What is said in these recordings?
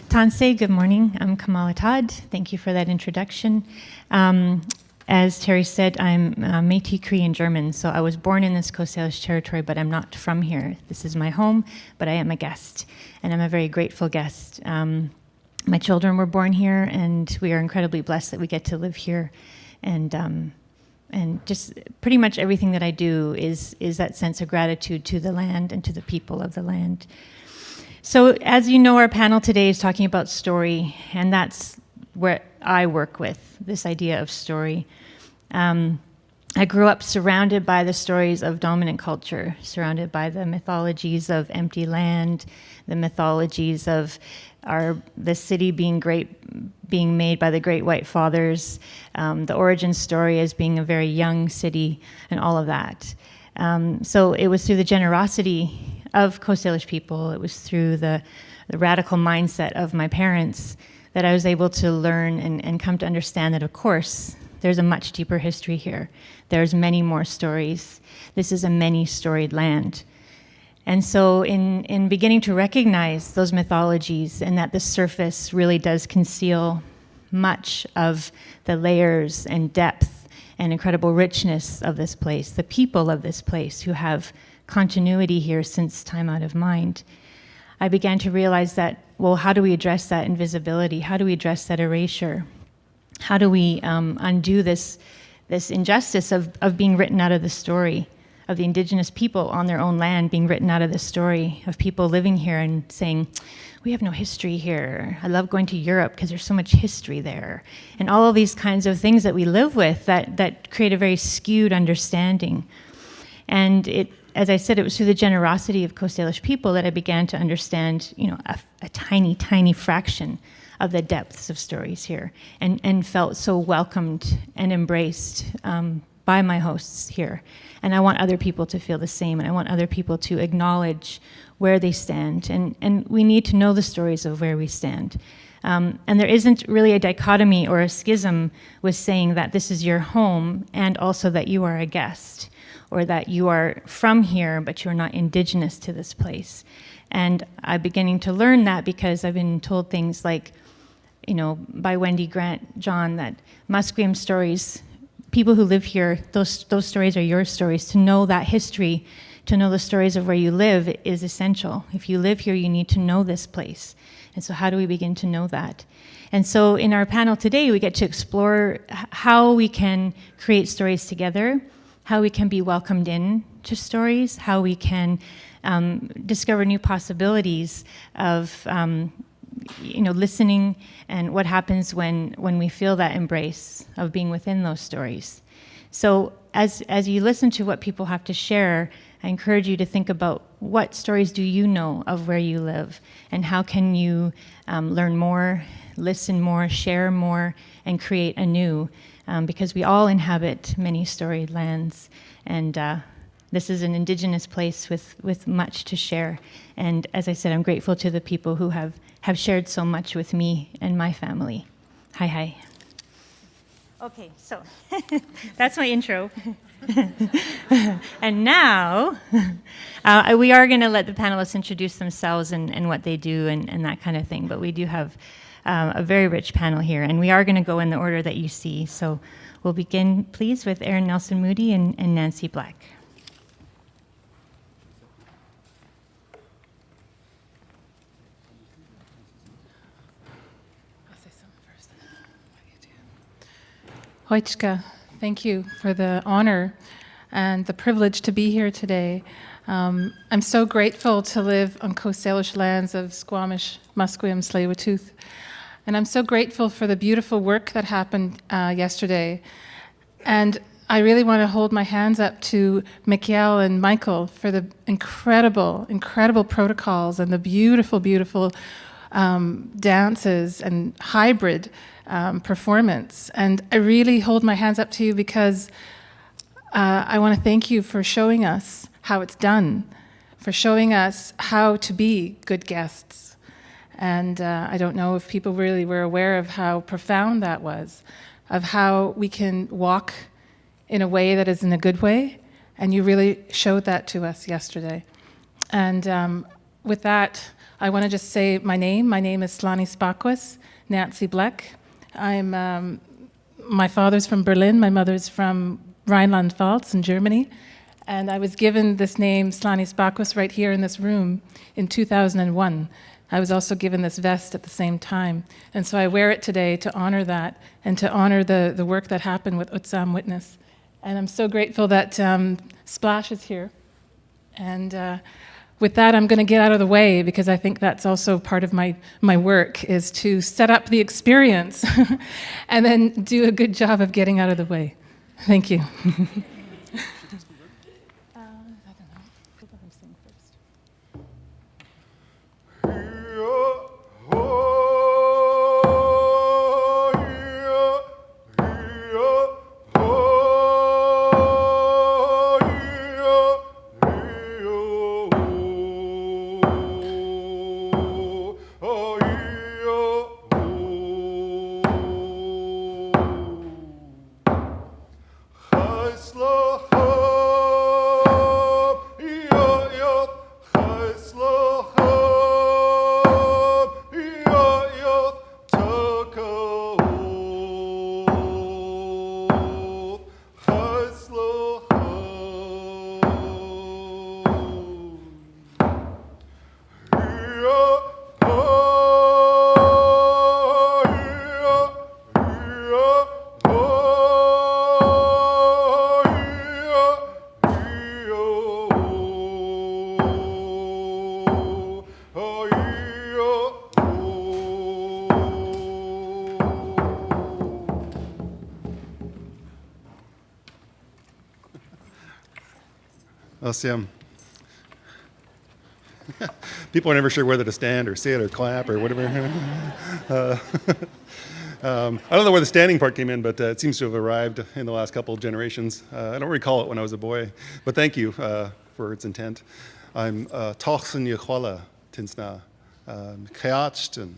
Tansei, good morning. I'm Kamala Todd. Thank you for that introduction. As Terry said, I'm Métis Cree and German, so I was born in this Coast Salish territory, but I'm not from here. This is my home, but I am a guest, and I'm a very grateful guest. My children were born here, and we are incredibly blessed that we get to live here. And just pretty much everything that I do is that sense of gratitude to the land and to the people of the land. So as you know, our panel today is talking about story, and that's where I work with, this idea of story. I grew up surrounded by the stories of dominant culture, surrounded by the mythologies of empty land, the mythologies of the city being made by the great white fathers, the origin story as being a very young city, and all of that. So it was through the generosity of Coast Salish people, it was through the radical mindset of my parents that I was able to learn and come to understand that, of course, there's a much deeper history here. There's many more stories. This is a many-storied land. And so in beginning to recognize those mythologies and that the surface really does conceal much of the layers and depth and incredible richness of this place, the people of this place who have continuity here since time out of mind, I began to realize that, well, how do we address that invisibility? How do we address that erasure? How do we undo this injustice of being written out of the story, of the indigenous people on their own land being written out of the story, of people living here and saying, we have no history here. I love going to Europe because there's so much history there. And all of these kinds of things that we live with that create a very skewed understanding. And as I said, it was through the generosity of Coast Salish people that I began to understand, a tiny, tiny fraction of the depths of stories here, and felt so welcomed and embraced by my hosts here. And I want other people to feel the same, and I want other people to acknowledge where they stand. And we need to know the stories of where we stand. And there isn't really a dichotomy or a schism with saying that this is your home and also that you are a guest, or that you are from here, but you're not indigenous to this place. And I'm beginning to learn that because I've been told things like, by Wendy Grant John, that Musqueam stories, people who live here, those stories are your stories. To know that history, to know the stories of where you live is essential. If you live here, you need to know this place. And so how do we begin to know that? And so in our panel today, we get to explore how we can create stories together, how we can be welcomed in to stories, how we can discover new possibilities of listening, and what happens when we feel that embrace of being within those stories. So as you listen to what people have to share, I encourage you to think about what stories do you know of where you live, and how can you learn more, listen more, share more, and create anew, because we all inhabit many storied lands, and this is an indigenous place with much to share. And as I said, I'm grateful to the people who have shared so much with me and my family. Hi. Okay, so that's my intro. And now, we are going to let the panelists introduce themselves and what they do and that kind of thing. But we do have a very rich panel here, and we are going to go in the order that you see. So we'll begin, please, with Erin Nelson-Moody and Nancy Bleck. Hoichka, thank you for the honor and the privilege to be here today. I'm so grateful to live on Coast Salish lands of Squamish, Musqueam, Tsleil-Waututh. And I'm so grateful for the beautiful work that happened yesterday. And I really want to hold my hands up to Michael and Michael for the incredible, incredible protocols and the beautiful, beautiful dances and hybrid performance. And I really hold my hands up to you because I want to thank you for showing us how it's done, for showing us how to be good guests. And I don't know if people really were aware of how profound that was, of how we can walk in a way that is in a good way. And you really showed that to us yesterday. And with that, I want to just say my name. My name is Slani Spakwas, Nancy Bleck. My father's from Berlin, my mother's from Rhineland-Pfalz in Germany, and I was given this name, Slani Spakwas, right here in this room in 2001. I was also given this vest at the same time, and so I wear it today to honor that and to honor the work that happened with Uts'am Witness. And I'm so grateful that Splash is here. And with that, I'm going to get out of the way because I think that's also part of my work, is to set up the experience and then do a good job of getting out of the way. Thank you. I don't know. Who let him sing first? Awesome. People are never sure whether to stand or sit or clap or whatever. I don't know where the standing part came in, but it seems to have arrived in the last couple of generations. I don't recall it when I was a boy, but thank you for its intent. I'm Tochsen Yechwala Tinsna, Keachten,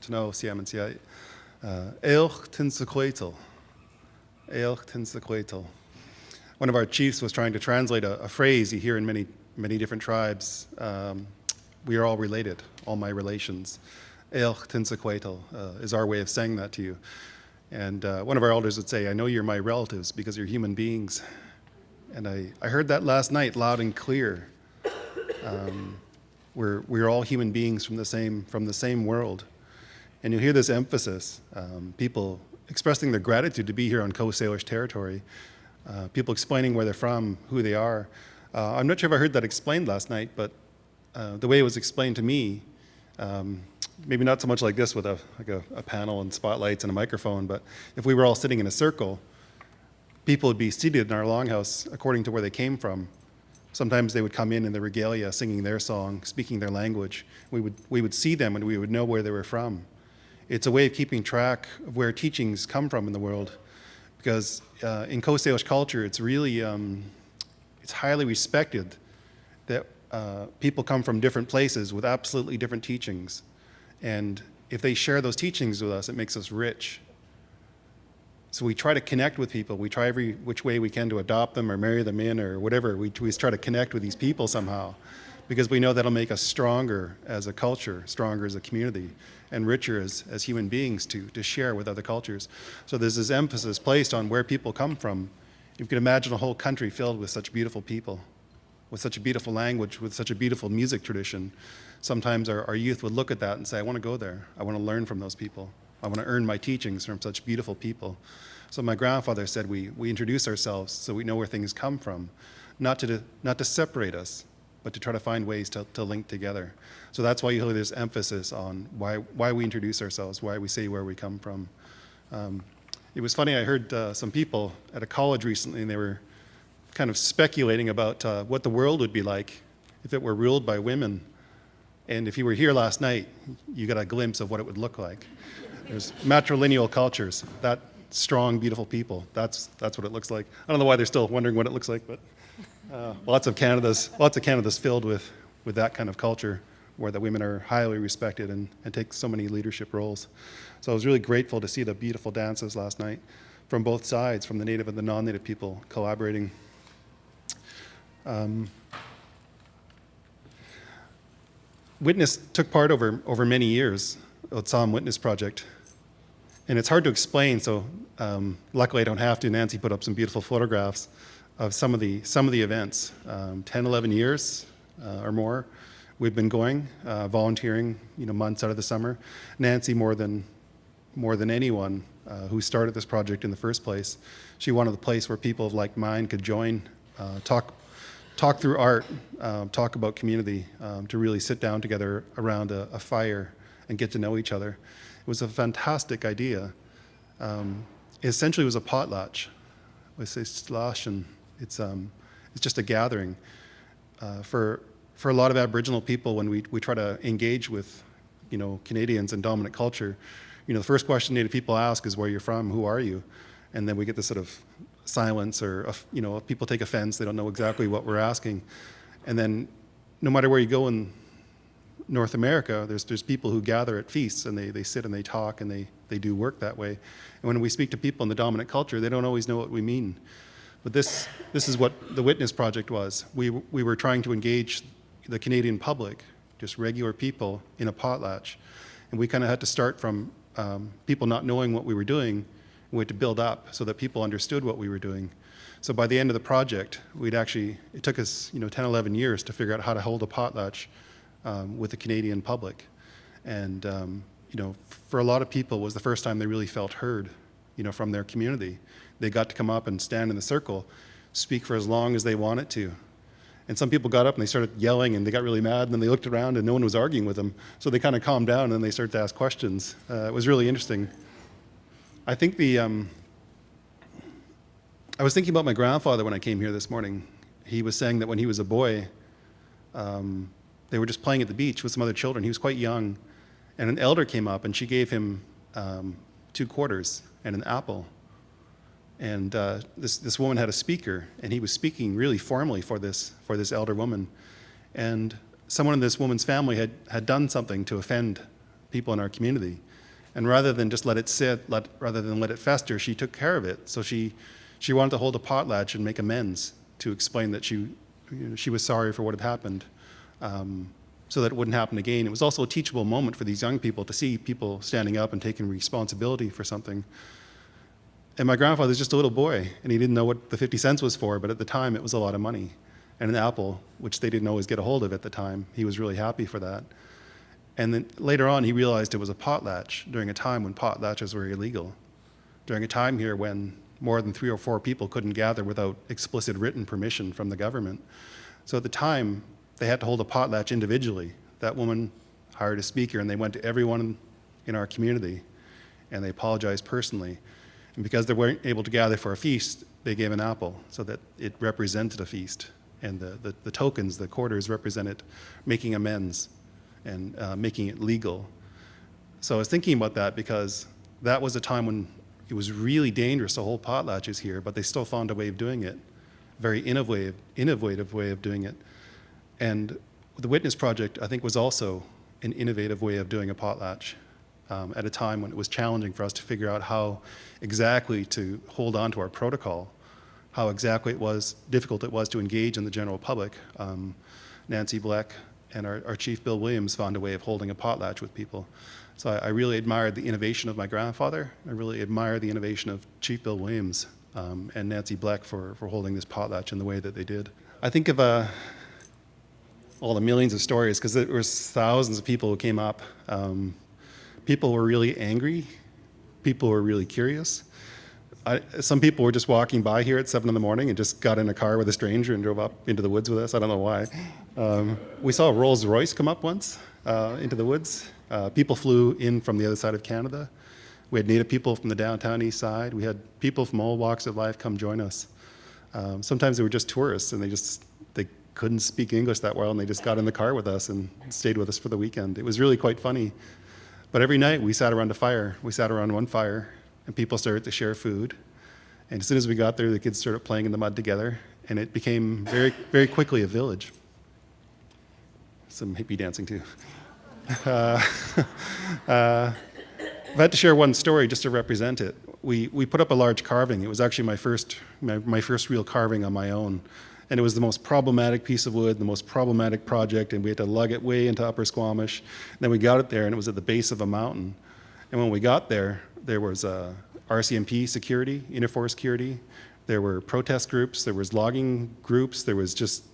Tno Siam and Sia, Elch Tinsequetel, Elch Tinsequetel. One of our chiefs was trying to translate a phrase you hear in many different tribes. We are all related, all my relations. Elch Tinsequetel is our way of saying that to you. And one of our elders would say, I know you're my relatives because you're human beings. And I heard that last night loud and clear. We're all human beings from the same world. And you hear this emphasis, people expressing their gratitude to be here on Coast Salish territory. People explaining where they're from, who they are. I'm not sure if I heard that explained last night, but the way it was explained to me, maybe not so much like this with a panel and spotlights and a microphone, but if we were all sitting in a circle, people would be seated in our longhouse according to where they came from. Sometimes they would come in the regalia, singing their song, speaking their language. We would see them and we would know where they were from. It's a way of keeping track of where teachings come from in the world. Because in Coast Salish culture, it's really, it's highly respected that people come from different places with absolutely different teachings. And if they share those teachings with us, it makes us rich. So we try to connect with people. We try every which way we can to adopt them or marry them in or whatever. We try to connect with these people somehow because we know that'll make us stronger as a culture, stronger as a community, and richer as human beings to share with other cultures. So there's this emphasis placed on where people come from. You can imagine a whole country filled with such beautiful people, with such a beautiful language, with such a beautiful music tradition. Sometimes our youth would look at that and say, I want to go there. I want to learn from those people. I want to earn my teachings from such beautiful people. So my grandfather said we introduce ourselves so we know where things come from, not to separate us, but to try to find ways to link together. So that's why you hear this emphasis on why we introduce ourselves, why we say where we come from. It was funny, I heard some people at a college recently, and they were kind of speculating about what the world would be like if it were ruled by women. And if you were here last night, you got a glimpse of what it would look like. There's matrilineal cultures, that strong, beautiful people. That's what it looks like. I don't know why they're still wondering what it looks like, but lots of Canada's filled with that kind of culture where the women are highly respected and take so many leadership roles. So I was really grateful to see the beautiful dances last night from both sides, from the native and the non-native people collaborating. Witness took part over many years, Uts'am Witness Project. And it's hard to explain, so luckily I don't have to. Nancy put up some beautiful photographs of some of the events. 10, 11 years or more we've been going, volunteering, months out of the summer. Nancy, more than anyone who started this project in the first place, she wanted a place where people of like mind could join, talk through art, talk about community, to really sit down together around a fire and get to know each other. It was a fantastic idea. It essentially was a potlatch. We say slash, and it's just a gathering. For a lot of Aboriginal people, when we try to engage with, Canadians and dominant culture, the first question Native people ask is where you're from, who are you? And then we get this sort of silence, or if people take offense, they don't know exactly what we're asking. And then no matter where you go in North America, there's people who gather at feasts, and they sit and they talk and they do work that way. And when we speak to people in the dominant culture, they don't always know what we mean. But this is what the Witness Project was. We were trying to engage the Canadian public, just regular people, in a potlatch. And we kind of had to start from people not knowing what we were doing. We had to build up so that people understood what we were doing. So by the end of the project, it took us 10, 11 years to figure out how to hold a potlatch with the Canadian public. And for a lot of people, it was the first time they really felt heard, from their community. They got to come up and stand in the circle, speak for as long as they wanted to. And some people got up and they started yelling and they got really mad, and then they looked around and no one was arguing with them. So they kind of calmed down and then they started to ask questions. It was really interesting. I think I was thinking about my grandfather when I came here this morning. He was saying that when he was a boy, they were just playing at the beach with some other children. He was quite young, and an elder came up and she gave him 2 quarters and an apple. And this woman had a speaker, and he was speaking really formally for this elder woman. And someone in this woman's family had done something to offend people in our community. And rather than just let it sit, rather than let it fester, she took care of it. So she wanted to hold a potlatch and make amends, to explain that she was sorry for what had happened, so that it wouldn't happen again. It was also a teachable moment for these young people to see people standing up and taking responsibility for something. And my grandfather was just a little boy, and he didn't know what the 50 cents was for, but at the time it was a lot of money. And an apple, which they didn't always get a hold of at the time, he was really happy for that. And then later on, he realized it was a potlatch during a time when potlatches were illegal, during a time here when more than 3 or 4 people couldn't gather without explicit written permission from the government. So at the time, they had to hold a potlatch individually. That woman hired a speaker, and they went to everyone in our community, and they apologized personally. And because they weren't able to gather for a feast, they gave an apple so that it represented a feast. And the tokens, the quarters, represented making amends and making it legal. So I was thinking about that because that was a time when it was really dangerous to hold potlatches here, but they still found a way of doing it, very innovative way of doing it. And the Witness Project, I think, was also an innovative way of doing a potlatch. At a time when it was challenging for us to figure out how exactly to hold on to our protocol, how exactly difficult it was to engage in the general public. Nancy Bleck and our Chief Bill Williams found a way of holding a potlatch with people. So I really admired the innovation of my grandfather. I really admire the innovation of Chief Bill Williams and Nancy Bleck for holding this potlatch in the way that they did. I think of all the millions of stories, because there was thousands of people who came up. People were really angry. People were really curious. Some people were just walking by here at 7 in the morning and just got in a car with a stranger and drove up into the woods with us. I don't know why. We saw a Rolls Royce come up once into the woods. People flew in from the other side of Canada. We had Native people from the downtown east side. We had people from all walks of life come join us. Sometimes they were just tourists, and they couldn't speak English that well, and they just got in the car with us and stayed with us for the weekend. It was really quite funny. But every night we sat around a fire. We sat around one fire, and people started to share food. And as soon as we got there, the kids started playing in the mud together, and it became very, very quickly a village. Some hippie dancing too. I've had to share one story just to represent it. We put up a large carving. It was actually my first real carving on my own. And it was the most problematic piece of wood, the most problematic project, and we had to lug it way into Upper Squamish. And then we got it there, and it was at the base of a mountain. And when we got there, there was RCMP security, Interforce security. There were protest groups, there was logging groups, there was just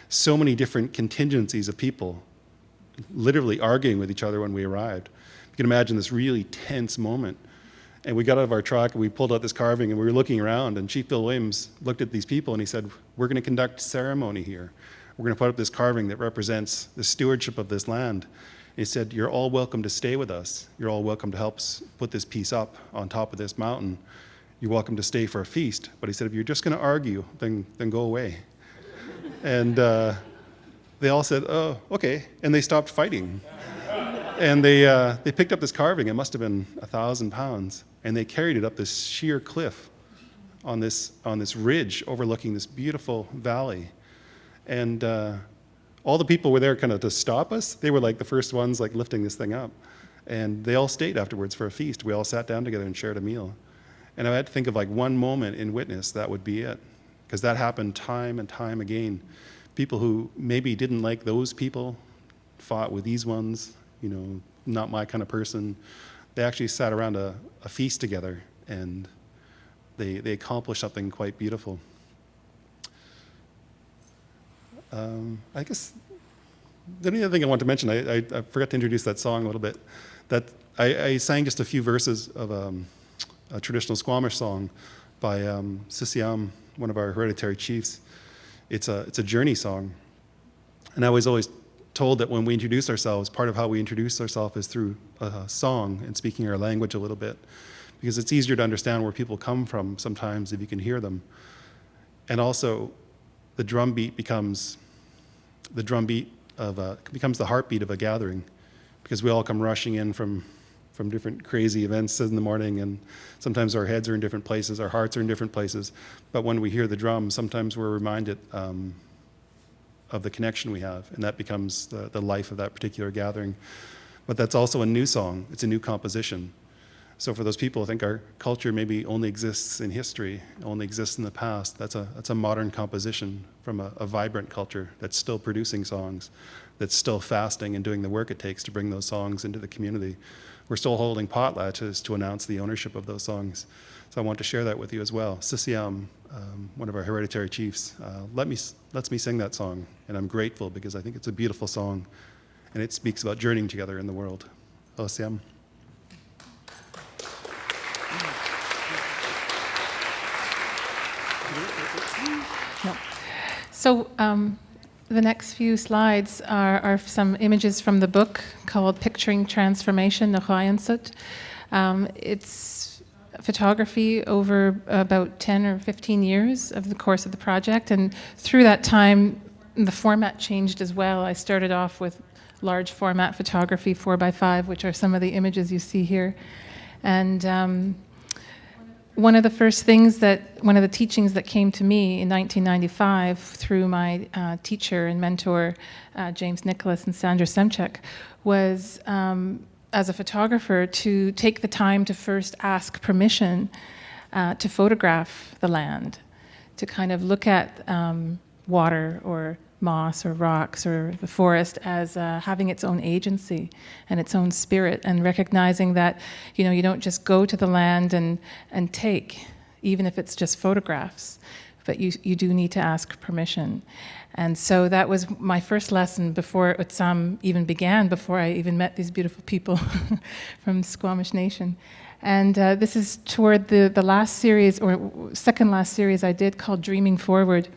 so many different contingencies of people literally arguing with each other when we arrived. You can imagine this really tense moment. And we got out of our truck, and we pulled out this carving, and we were looking around, and Chief Bill Williams looked at these people, and he said, we're going to conduct ceremony here. We're going to put up this carving that represents the stewardship of this land. And he said, you're all welcome to stay with us. You're all welcome to help put this piece up on top of this mountain. You're welcome to stay for a feast. But he said, if you're just going to argue, then go away. And they all said, oh, okay. And they stopped fighting. And they picked up this carving. It must have been 1,000 pounds. And they carried it up this sheer cliff on this ridge overlooking this beautiful valley. And all the people were there kind of to stop us. They were like the first ones like lifting this thing up. And they all stayed afterwards for a feast. We all sat down together and shared a meal. And I had to think of like one moment in witness, that would be it. Because that happened time and time again. People who maybe didn't like those people fought with these ones, you know, not my kind of person. They actually sat around a feast together, and they accomplished something quite beautiful. I guess the only other thing I want to mention, I forgot to introduce that song a little bit. That I sang just a few verses of a traditional Squamish song by Əsnaʔəm, one of our hereditary chiefs. It's a journey song, and I was always told that when we introduce ourselves, part of how we introduce ourselves is through a song and speaking our language a little bit, because it's easier to understand where people come from sometimes if you can hear them. And also, the drum beat becomes the heartbeat of a gathering, because we all come rushing in from different crazy events in the morning, and sometimes our heads are in different places, our hearts are in different places. But when we hear the drum, sometimes we're reminded of the connection we have, and that becomes the life of that particular gathering. But that's also a new song, it's a new composition. So for those people who think our culture maybe only exists in history, only exists in the past, that's a modern composition from a vibrant culture that's still producing songs, that's still fasting and doing the work it takes to bring those songs into the community. We're still holding potlatches to announce the ownership of those songs. So I want to share that with you as well. Əsnaʔəm, one of our hereditary chiefs, lets me sing that song, and I'm grateful because I think it's a beautiful song, and it speaks about journeying together in the world. Uts'am. No. So the next few slides are some images from the book called Picturing Transformation, the Rowley. It's photography over about 10 or 15 years of the course of the project, and through that time the format changed as well. I started off with large format photography, 4x5, which are some of the images you see here. And one of the teachings that came to me in 1995 through my teacher and mentor, James Nicholas and Sandra Semchek, was as a photographer to take the time to first ask permission to photograph the land, to kind of look at water or moss or rocks or the forest as having its own agency and its own spirit, and recognizing that, you know, you don't just go to the land and take, even if it's just photographs, but you do need to ask permission. And so that was my first lesson before Uts'am even began, before I even met these beautiful people from Squamish Nation. And this is toward the last series, or second last series I did, called Dreaming Forward.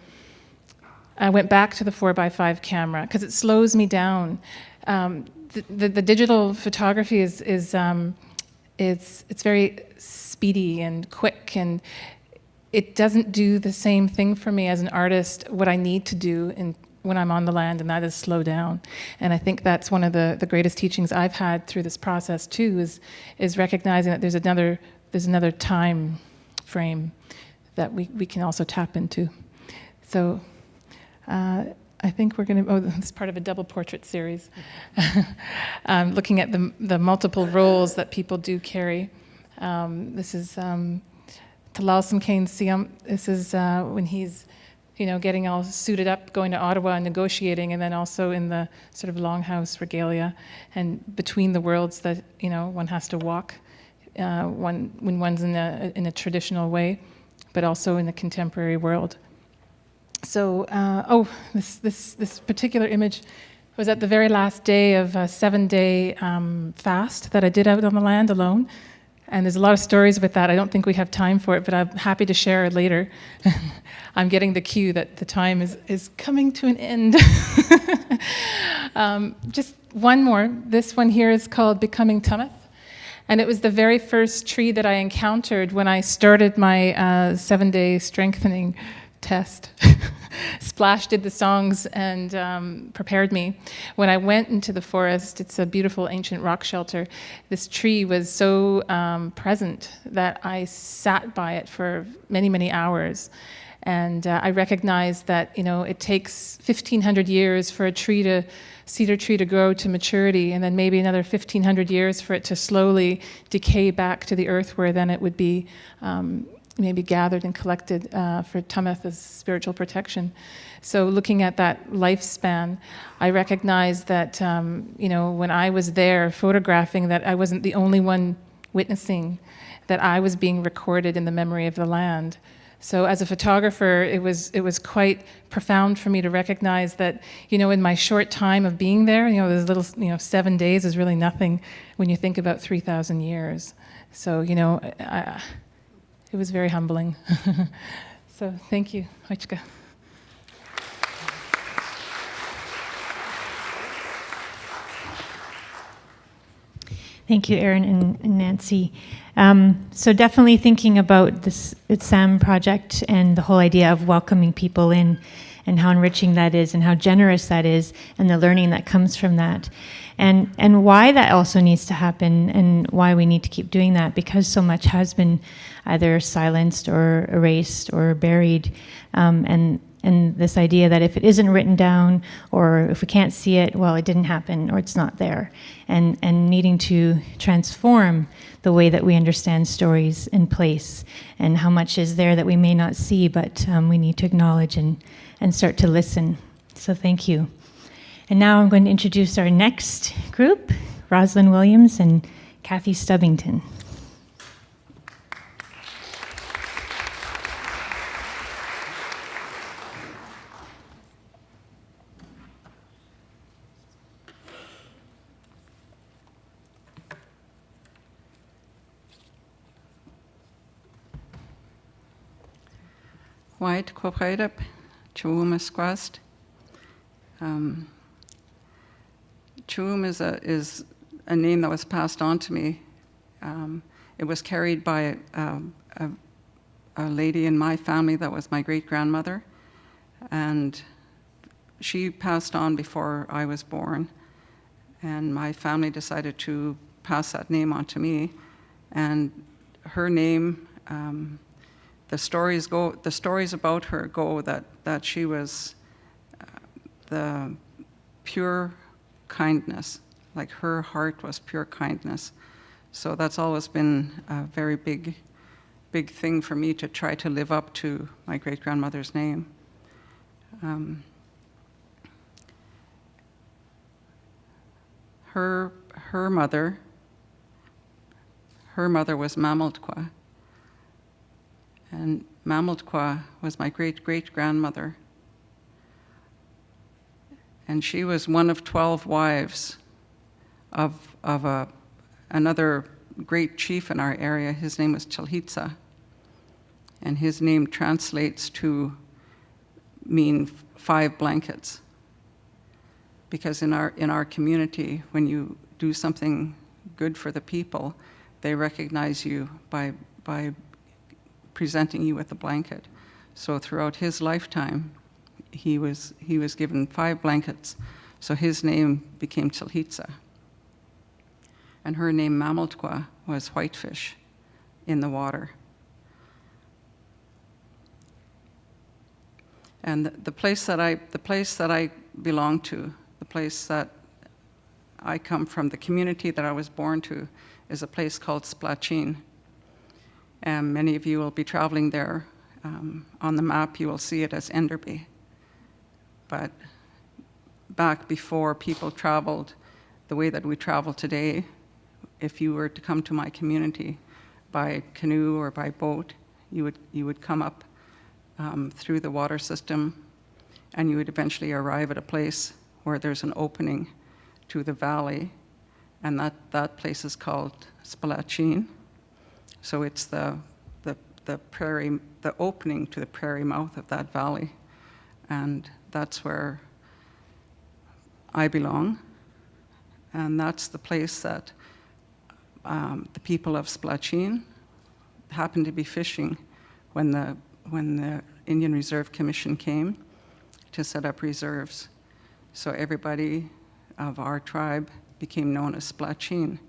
I went back to the 4x5 camera because it slows me down. The digital photography is very speedy and quick, and it doesn't do the same thing for me as an artist, what I need to do when I'm on the land, and that is slow down. And I think that's one of the greatest teachings I've had through this process too, is recognizing that there's another time frame that we can also tap into. So I think we're going to, this is part of a double portrait series, looking at the multiple roles that people do carry. This is Nelson-Moody. This is when he's getting all suited up, going to Ottawa and negotiating, and then also in the sort of longhouse regalia, and between the worlds that one has to walk when one's in a traditional way, but also in the contemporary world. So, this particular image was at the very last day of a 7-day fast that I did out on the land alone. And there's a lot of stories with that. I don't think we have time for it, but I'm happy to share it later. I'm getting the cue that the time is coming to an end. Just one more. This one here is called Becoming Tumeth. And it was the very first tree that I encountered when I started my 7-day strengthening test. Splash did the songs and prepared me. When I went into the forest, it's a beautiful ancient rock shelter, this tree was so present that I sat by it for many, many hours. And I recognized that, it takes 1,500 years for a cedar tree to grow to maturity, and then maybe another 1,500 years for it to slowly decay back to the earth, where then it would be maybe gathered and collected for Tumeth as spiritual protection. So looking at that lifespan, I recognized that, when I was there photographing, that I wasn't the only one witnessing, that I was being recorded in the memory of the land. So as a photographer, it was quite profound for me to recognize that, in my short time of being there, those little, 7 days is really nothing when you think about 3,000 years. So, it was very humbling. So thank you, Hoichka. Thank you, Erin and Nancy. So definitely thinking about this Uts'am project and the whole idea of welcoming people in, and how enriching that is, and how generous that is, and the learning that comes from that. And why that also needs to happen, and why we need to keep doing that, because so much has been either silenced or erased or buried. And this idea that if it isn't written down, or if we can't see it, well, it didn't happen, or it's not there. And needing to transform the way that we understand stories and place, and how much is there that we may not see, but we need to acknowledge and start to listen. So thank you. And now I'm going to introduce our next group, Rosalind Williams and Cathy Stubington. White Quapaidap, Chuum Squast. Chuum is a name that was passed on to me. It was carried by a lady in my family that was my great-grandmother, and she passed on before I was born, and my family decided to pass that name on to me. And her name, the stories about her go that she was the pure kindness, like her heart was pure kindness. So that's always been a very big thing for me, to try to live up to my great-grandmother's name. Her mother was Mamul'ecw, and Mamul'ecw was my great-great-grandmother. And she was one of 12 wives of another great chief in our area. His name was Chilhitsa, and his name translates to mean 5 blankets. Because in our community, when you do something good for the people, they recognize you by presenting you with a blanket. So throughout his lifetime, he was given 5 blankets, so his name became Chilhitsa. And her name, Mamul'ecw, was whitefish in the water. And the place that I belong to, the place that I come from, the community that I was born to, is a place called Splatsin. And many of you will be traveling there On the map, you will see it as Enderby. But back before people traveled the way that we travel today, if you were to come to my community by canoe or by boat, you would come up through the water system, and you would eventually arrive at a place where there's an opening to the valley, and that place is called Splatsin. So it's the prairie, the opening to the prairie mouth of that valley, and that's where I belong, and that's the place that the people of Splatsin happened to be fishing when the Indian Reserve Commission came to set up reserves. So everybody of our tribe became known as Splatsin.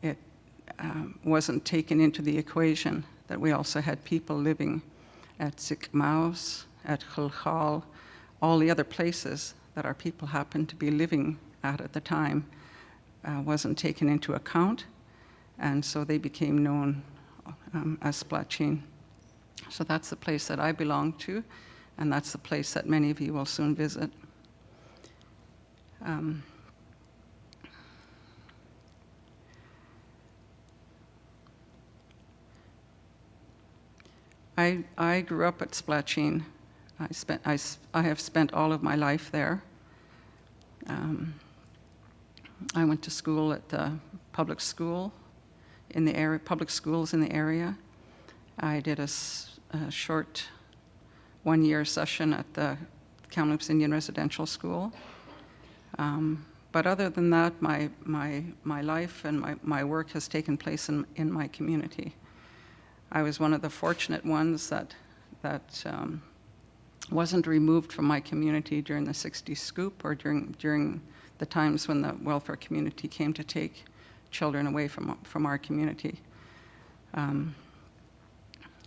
It wasn't taken into the equation that we also had people living at Secwepemc, at Chilchal, all the other places that our people happened to be living at the time wasn't taken into account, and so they became known as Splatsin. So that's the place that I belong to, and that's the place that many of you will soon visit. I grew up at Splatsin. I have spent all of my life there. I went to school at the public school in the area, public schools in the area. I did a short one-year session at the Kamloops Indian Residential School. But other than that, my life and my work has taken place in my community. I was one of the fortunate ones that wasn't removed from my community during the 60s scoop or during the times when the welfare community came to take children away from our community.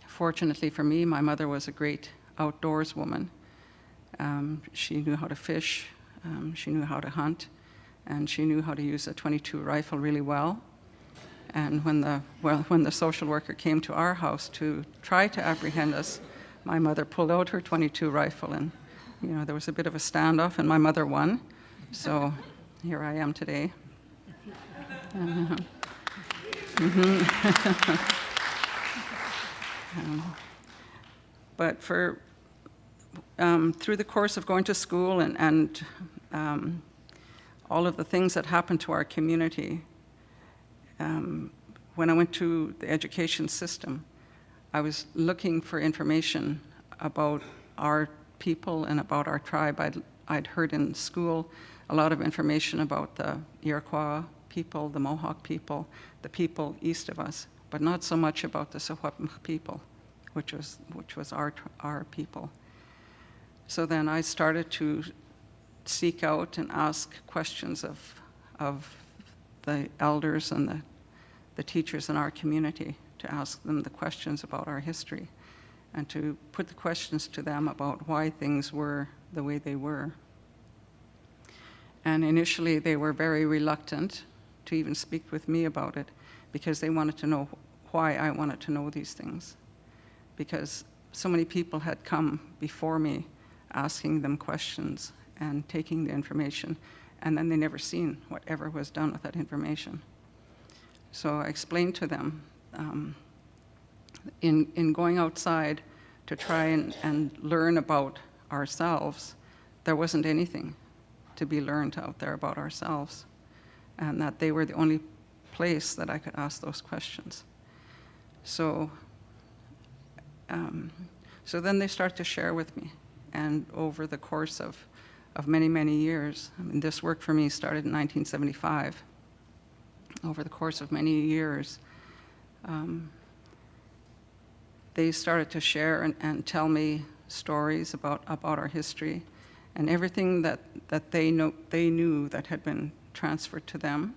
Fortunately for me, my mother was a great outdoors woman. She knew how to fish, she knew how to hunt, and she knew how to use a .22 rifle really well. And when the social worker came to our house to try to apprehend us, my mother pulled out her .22 rifle, and there was a bit of a standoff, and my mother won. So here I am today. But through the course of going to school and all of the things that happened to our community, when I went to the education system, I was looking for information about our people and about our tribe. I'd heard in school a lot of information about the Iroquois people, the Mohawk people, the people east of us, but not so much about the Secwepemc people, which was our people. So then I started to seek out and ask questions of the elders and the teachers in our community, to ask them the questions about our history and to put the questions to them about why things were the way they were. And initially they were very reluctant to even speak with me about it, because they wanted to know why I wanted to know these things. Because so many people had come before me asking them questions and taking the information, and then they never seen whatever was done with that information. So I explained to them, in going outside to try and learn about ourselves, there wasn't anything to be learned out there about ourselves, and that they were the only place that I could ask those questions. So then they start to share with me, and over the course of many, many years, I mean, this work for me started in 1975. Over the course of many years, they started to share and tell me stories about our history, and everything that they knew that had been transferred to them.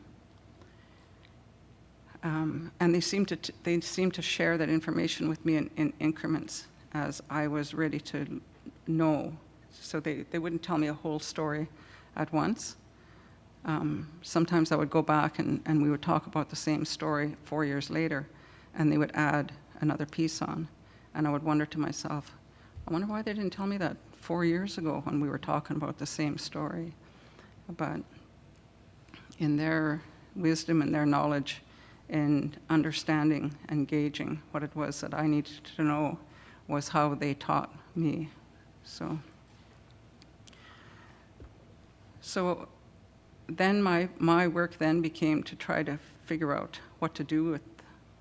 And they seemed to share that information with me in increments as I was ready to know. So they wouldn't tell me a whole story at once. Sometimes I would go back and we would talk about the same story 4 years later, and they would add another piece on. And I would wonder to myself, I wonder why they didn't tell me that 4 years ago when we were talking about the same story. But in their wisdom and their knowledge in understanding and gauging what it was that I needed to know was how they taught me. So then my work then became to try to figure out what to do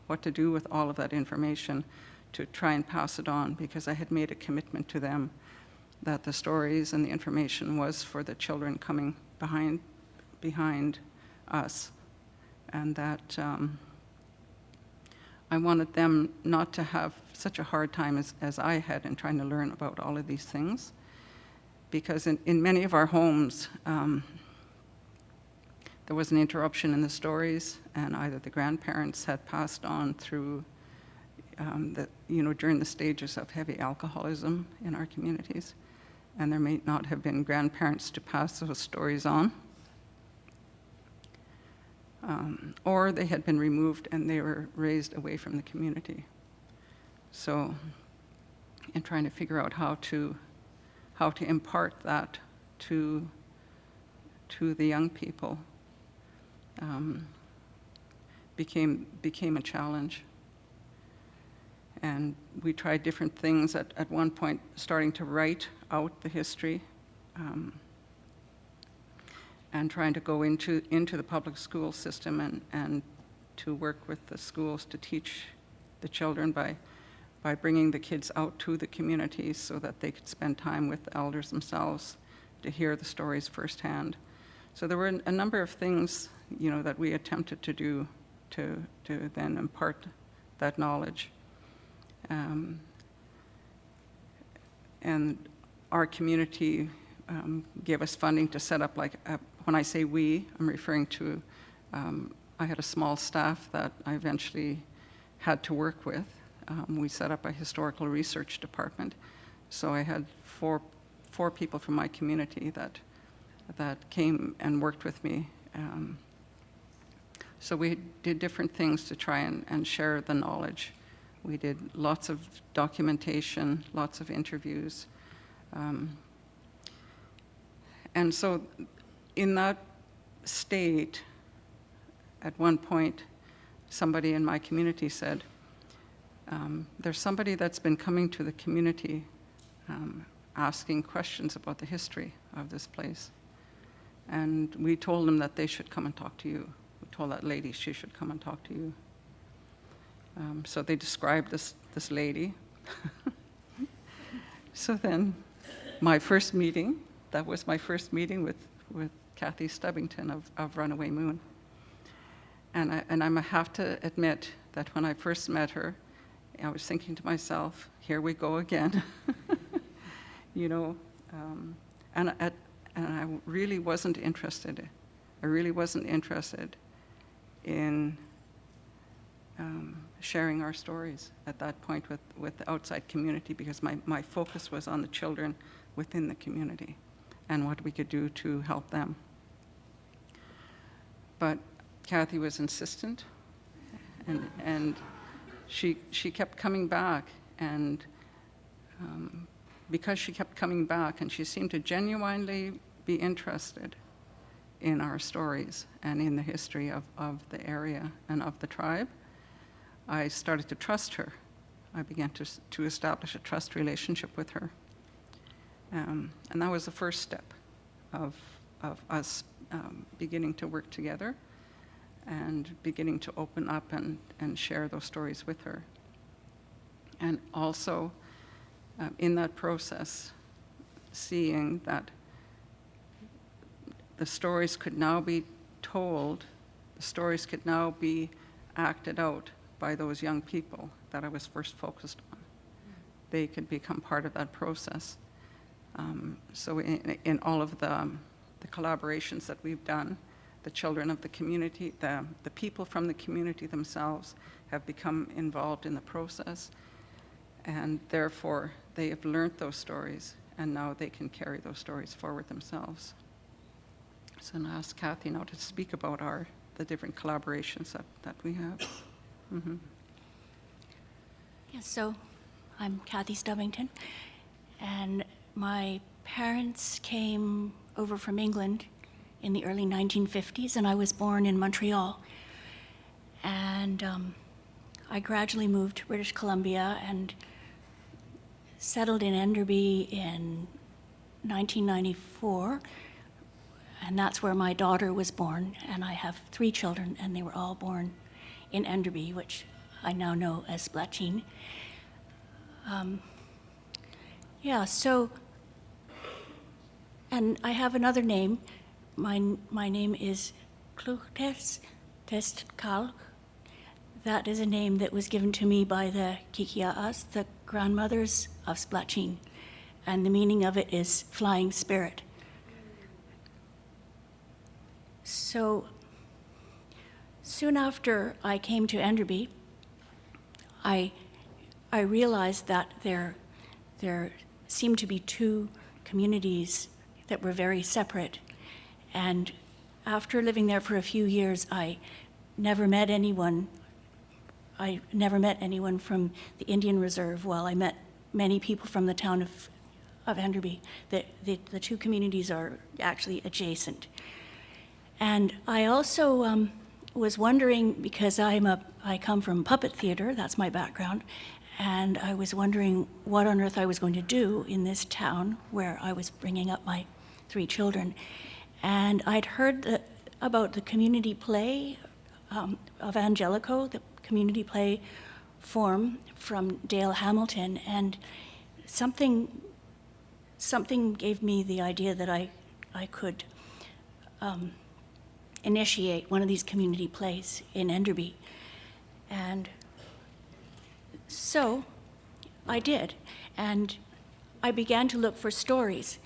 with all of that information, to try and pass it on, because I had made a commitment to them that the stories and the information was for the children coming behind us, and that I wanted them not to have such a hard time as I had in trying to learn about all of these things. Because in many of our homes, there was an interruption in the stories, and either the grandparents had passed on through, during the stages of heavy alcoholism in our communities, and there may not have been grandparents to pass those stories on. Or they had been removed and they were raised away from the community. So, in trying to figure out how to impart that to the young people became a challenge. And we tried different things at one point, starting to write out the history, and trying to go into the public school system and to work with the schools to teach the children by bringing the kids out to the communities so that they could spend time with the elders themselves to hear the stories firsthand. So there were a number of things, that we attempted to do to then impart that knowledge. And our community gave us funding to set up, when I say we, I'm referring to, I had a small staff that I eventually had to work with. We set up a historical research department. So I had four people from my community that came and worked with me. So we did different things to try and share the knowledge. We did lots of documentation, lots of interviews. And so in that state, at one point, somebody in my community said, there's somebody that's been coming to the community asking questions about the history of this place. And we told them that they should come and talk to you. We told that lady she should come and talk to you. So they described this lady. So then my first meeting, that was my first meeting with Cathy Stubington of Runaway Moon. And I have to admit that when I first met her, I was thinking to myself, here we go again. And I really wasn't interested. I really wasn't interested in sharing our stories at that point with the outside community, because my focus was on the children within the community and what we could do to help them. But Cathy was insistent, and she kept coming back, and because she kept coming back and she seemed to genuinely be interested in our stories and in the history of the area and of the tribe, I started to trust her. I began to establish a trust relationship with her. And that was the first step of us beginning to work together and beginning to open up and share those stories with her. And also, in that process, seeing that the stories could now be told, the stories could now be acted out by those young people that I was first focused on. They could become part of that process. So in all of the collaborations that we've done, the children of the community, the people from the community themselves have become involved in the process, and therefore they have learned those stories, and now they can carry those stories forward themselves. So I'm going to ask Cathy now to speak about the different collaborations that we have. Mm-hmm. Yeah, so I'm Cathy Stubington, and my parents came over from England in the early 1950s, and I was born in Montreal. And I gradually moved to British Columbia and settled in Enderby in 1994, and that's where my daughter was born, and I have 3 children, and they were all born in Enderby, which I now know as Splatsin. And I have another name. My name is Clutes Testkalk. That is a name that was given to me by the Kikia'as, the grandmothers of Splatsin, and the meaning of it is flying spirit. So soon after I came to Enderby, I realized that there seemed to be 2 communities that were very separate. And after living there for a few years, I never met anyone from the Indian Reserve, while I met many people from the town of Enderby. The 2 communities are actually adjacent. And I also was wondering, because I come from puppet theater, that's my background, and I was wondering what on earth I was going to do in this town where I was bringing up my 3 children. And I'd heard about the community play of Angelico, the community play form from Dale Hamilton, and something gave me the idea that I could initiate one of these community plays in Enderby. And so I did, and I began to look for stories.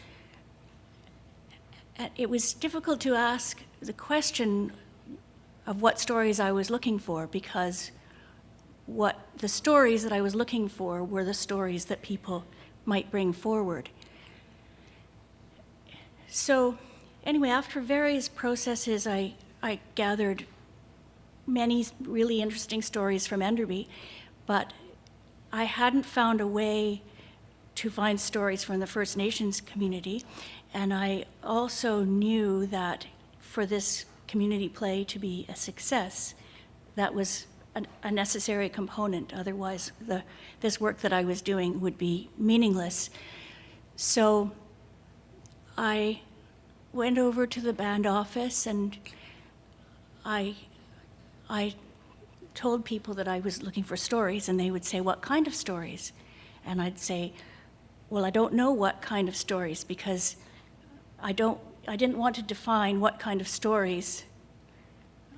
It was difficult to ask the question of what stories I was looking for, because the stories that I was looking for were the stories that people might bring forward. So anyway, after various processes, I gathered many really interesting stories from Enderby, but I hadn't found a way to find stories from the First Nations community, and I also knew that for this community play to be a success, that was a necessary component. Otherwise, this work that I was doing would be meaningless. So I went over to the band office, and I told people that I was looking for stories, and they would say, "What kind of stories?" And I'd say, "Well, I don't know what kind of stories, because I didn't want to define what kind of stories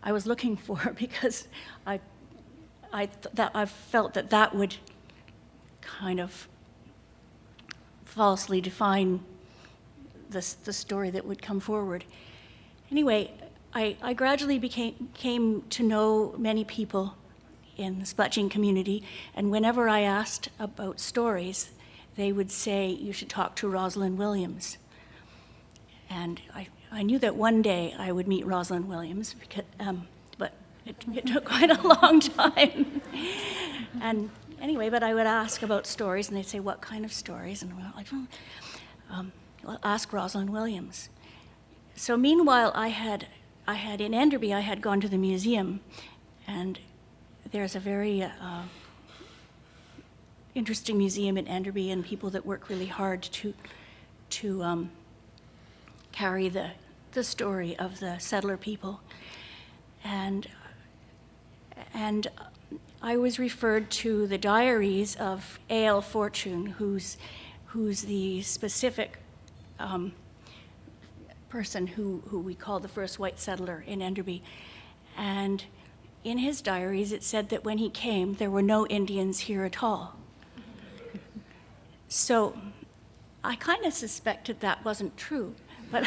I was looking for, because I felt that would kind of falsely define the story that would come forward." Anyway, I gradually came to know many people in the Splatsin community, and whenever I asked about stories, they would say, "You should talk to Rosalind Williams." And I knew that one day I would meet Rosalind Williams, because, but it took quite a long time. And anyway, but I would ask about stories, and they'd say, "What kind of stories?" And I'm like, well, ask Rosalind Williams. So meanwhile, I had in Enderby, I had gone to the museum, and there's a very interesting museum in Enderby, and people that work really hard to carry the story of the settler people. And I was referred to the diaries of A.L. Fortune, who's the specific person who we call the first white settler in Enderby. And in his diaries, it said that when he came, there were no Indians here at all. So I kind of suspected that wasn't true, but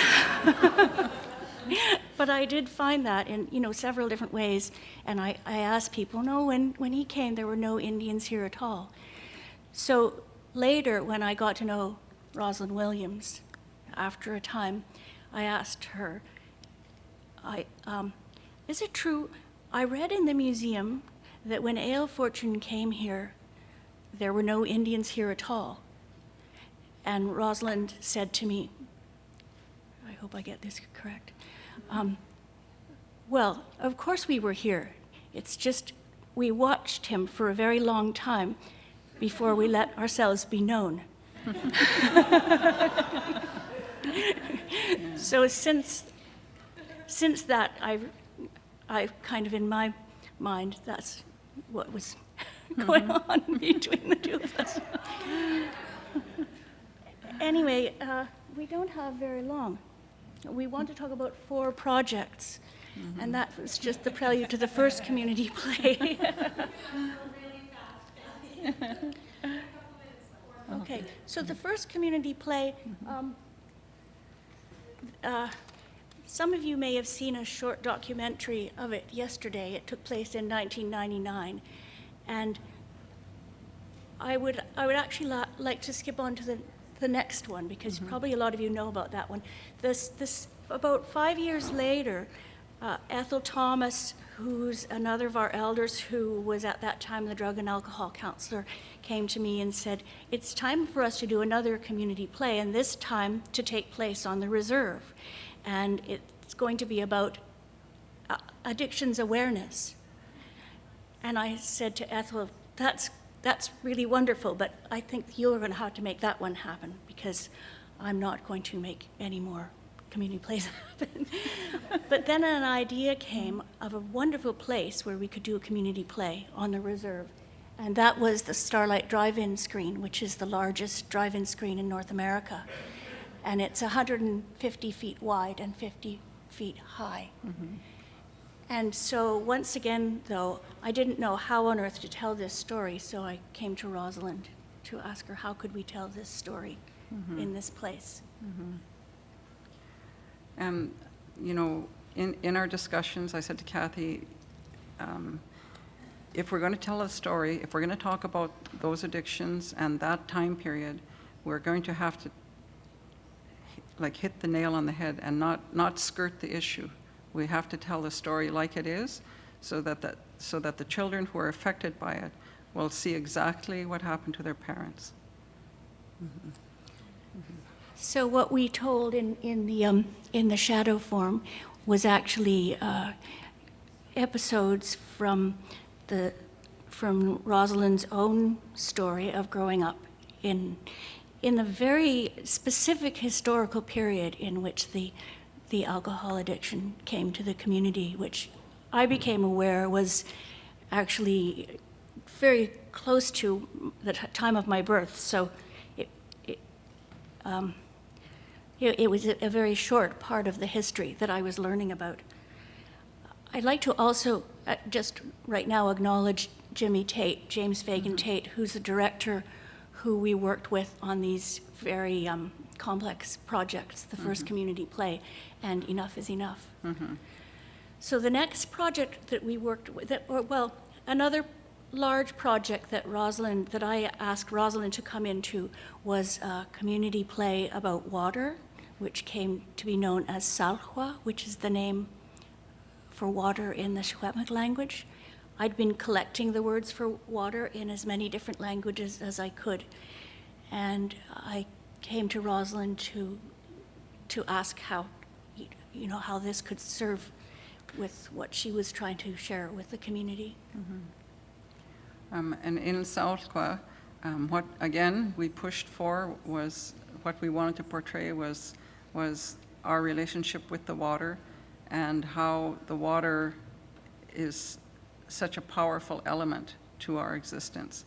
but I did find that in several different ways, and I asked people, "No, when he came, there were no Indians here at all." So later, when I got to know Rosalind Williams, after a time, I asked her, "Is it true? I read in the museum that when A.L. Fortune came here, there were no Indians here at all. And Rosalind said to me, I hope I get this correct, well, of course we were here. It's just we watched him for a very long time before we let ourselves be known. So since that, I've kind of in my mind, that's what was going on between the two of us. Anyway, we don't have very long. We want to talk about 4 projects, and that was just the prelude to the first community play. Okay, so the first community play, some of you may have seen a short documentary of it yesterday. It took place in 1999, and I would actually like to skip on to the next one, because probably a lot of you know about that one. This about 5 years later, Ethel Thomas, who's another of our elders who was at that time the drug and alcohol counselor, came to me and said, it's time for us to do another community play, and this time to take place on the reserve. And it's going to be about addictions awareness. And I said to Ethel, that's really wonderful, but I think you're going to have to make that one happen, because I'm not going to make any more community plays happen. But then an idea came of a wonderful place where we could do a community play on the reserve. And that was the Starlight Drive-In screen, which is the largest drive-in screen in North America. And it's 150 feet wide and 50 feet high. And so once again, though, I didn't know how on earth to tell this story, so I came to Rosalind to ask her, how could we tell this story in this place? You know, in our discussions, I said to Cathy, if we're going to tell a story, if we're going to talk about those addictions and that time period, we're going to have to hit the nail on the head and not skirt the issue. We have to tell the story like it is, so that the children who are affected by it will see exactly what happened to their parents. So what we told in the shadow form was actually episodes from Rosalind's own story of growing up in the very specific historical period in which the alcohol addiction came to the community, which I became aware was actually very close to the time of my birth. So it was a very short part of the history that I was learning about. I'd like to also just right now acknowledge James Fagan Tate, who's the director who we worked with on these very complex projects, the first community play, and Enough is Enough. So the next project that we worked with, another large project that I asked Rosalind to come into was a community play about water, which came to be known as Salhua, which is the name for water in the Secwepemc language. I'd been collecting the words for water in as many different languages as I could. And I came to Rosalind to ask how this could serve with what she was trying to share with the community. And in Salhua, what again we pushed for was what we wanted to portray was our relationship with the water, and how the water is such a powerful element to our existence.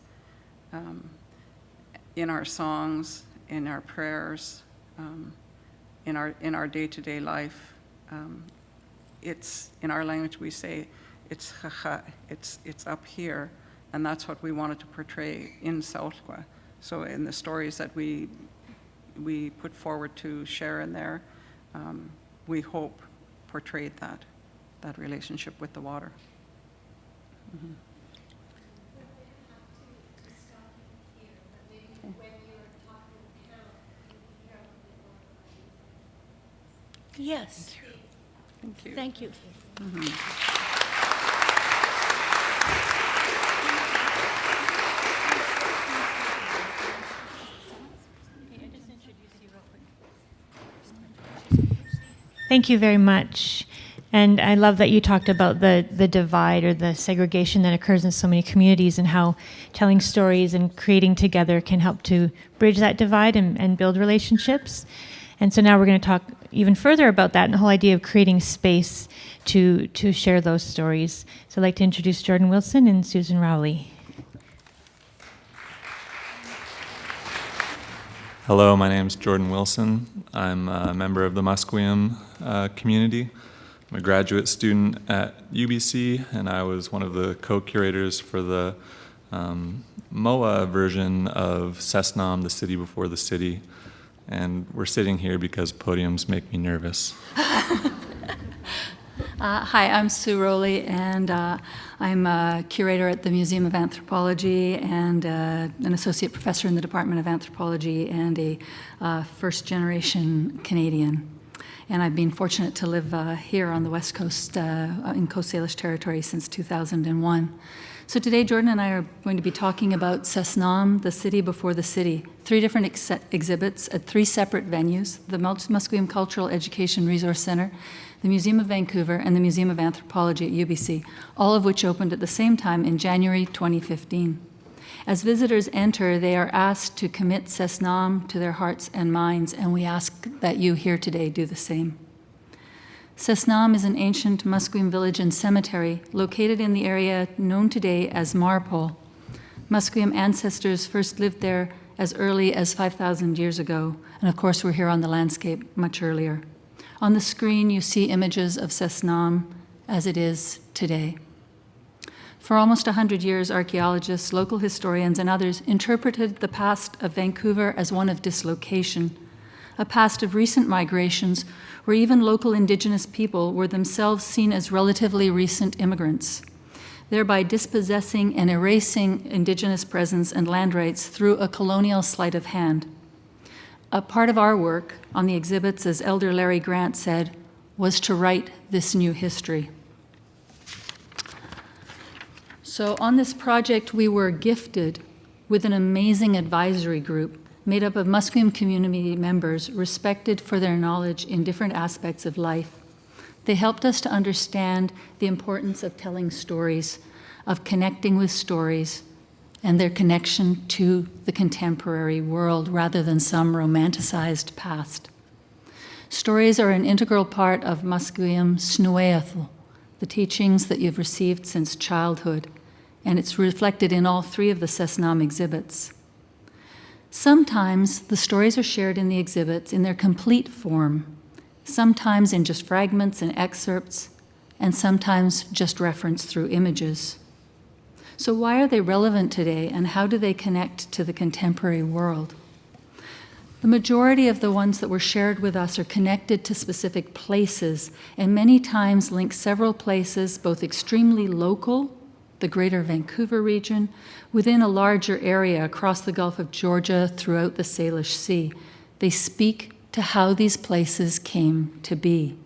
In our songs, in our prayers, in our day-to-day life, it's in our language we say it's haha, it's up here, and that's what we wanted to portray in Salhua. So in the stories that we put forward to share in there, we hope portrayed that relationship with the water. Yes. Thank you. Thank you. Thank you very much. And I love that you talked about the divide or the segregation that occurs in so many communities and how telling stories and creating together can help to bridge that divide and build relationships. And so now we're going to talk even further about that and the whole idea of creating space to share those stories. So I'd like to introduce Jordan Wilson and Susan Rowley. Hello, my name is Jordan Wilson. I'm a member of the Musqueam community. I'm a graduate student at UBC, and I was one of the co-curators for the MOA version of əsnaʔəm, the city before the city. And we're sitting here because podiums make me nervous. Hi, I'm Sue Rowley, and I'm a curator at the Museum of Anthropology and an associate professor in the Department of Anthropology and a first-generation Canadian. And I've been fortunate to live here on the West Coast in Coast Salish territory since 2001. So today, Jordan and I are going to be talking about əsnaʔəm, the city before the city. 3 different exhibits at 3 separate venues: the Musqueam Cultural Education Resource Centre, the Museum of Vancouver, and the Museum of Anthropology at UBC, all of which opened at the same time in January 2015. As visitors enter, they are asked to commit əsnaʔəm to their hearts and minds, and we ask that you here today do the same. əsnaʔəm is an ancient Musqueam village and cemetery located in the area known today as Marpole. Musqueam ancestors first lived there as early as 5,000 years ago, and of course we're here on the landscape much earlier. On the screen you see images of əsnaʔəm as it is today. For almost 100 years, archaeologists, local historians, and others interpreted the past of Vancouver as one of dislocation, a past of recent migrations where even local Indigenous people were themselves seen as relatively recent immigrants, thereby dispossessing and erasing Indigenous presence and land rights through a colonial sleight of hand. A part of our work on the exhibits, as Elder Larry Grant said, was to write this new history. So on this project, we were gifted with an amazing advisory group made up of Musqueam community members respected for their knowledge in different aspects of life. They helped us to understand the importance of telling stories, of connecting with stories, and their connection to the contemporary world rather than some romanticized past. Stories are an integral part of Musqueam Secwepemul'ecw, the teachings that you've received since childhood, and it's reflected in all 3 of the əsnaʔəm exhibits. Sometimes the stories are shared in the exhibits in their complete form, sometimes in just fragments and excerpts, and sometimes just referenced through images. So why are they relevant today, and how do they connect to the contemporary world? The majority of the ones that were shared with us are connected to specific places, and many times link several places, both extremely local, the greater Vancouver region, within a larger area across the Gulf of Georgia throughout the Salish Sea. They speak to how these places came to be.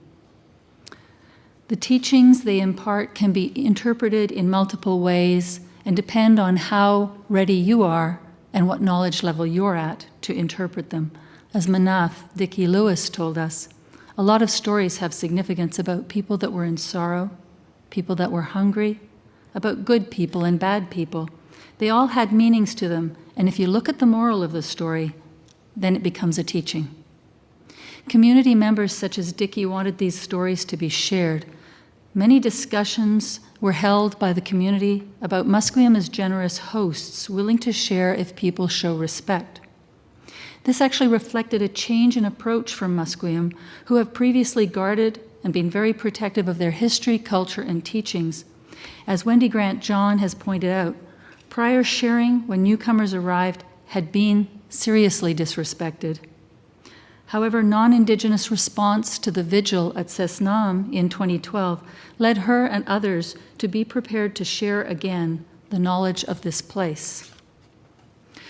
The teachings they impart can be interpreted in multiple ways and depend on how ready you are and what knowledge level you're at to interpret them. As Manath Dickie Lewis told us, a lot of stories have significance about people that were in sorrow, people that were hungry, about good people and bad people. They all had meanings to them, and if you look at the moral of the story, then it becomes a teaching. Community members such as Dickie wanted these stories to be shared. Many discussions were held by the community about Musqueam as generous hosts, willing to share if people show respect. This actually reflected a change in approach from Musqueam, who have previously guarded and been very protective of their history, culture, and teachings. As Wendy Grant John has pointed out, prior sharing when newcomers arrived had been seriously disrespected. However, non-Indigenous response to the vigil at əsnaʔəm in 2012 led her and others to be prepared to share again the knowledge of this place.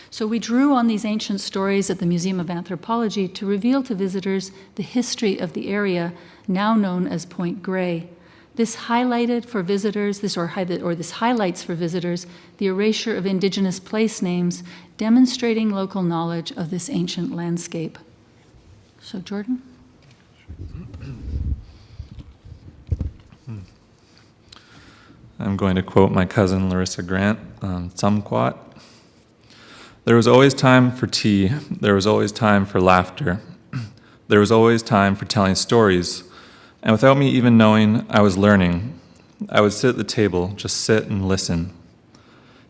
So we drew on these ancient stories at the Museum of Anthropology to reveal to visitors the history of the area now known as Point Grey. This highlighted for visitors, this highlights for visitors the erasure of Indigenous place names, demonstrating local knowledge of this ancient landscape. So, Jordan? I'm going to quote my cousin Larissa Grant, Somquat. There was always time for tea. There was always time for laughter. There was always time for telling stories. And without me even knowing, I was learning. I would sit at the table, just sit and listen.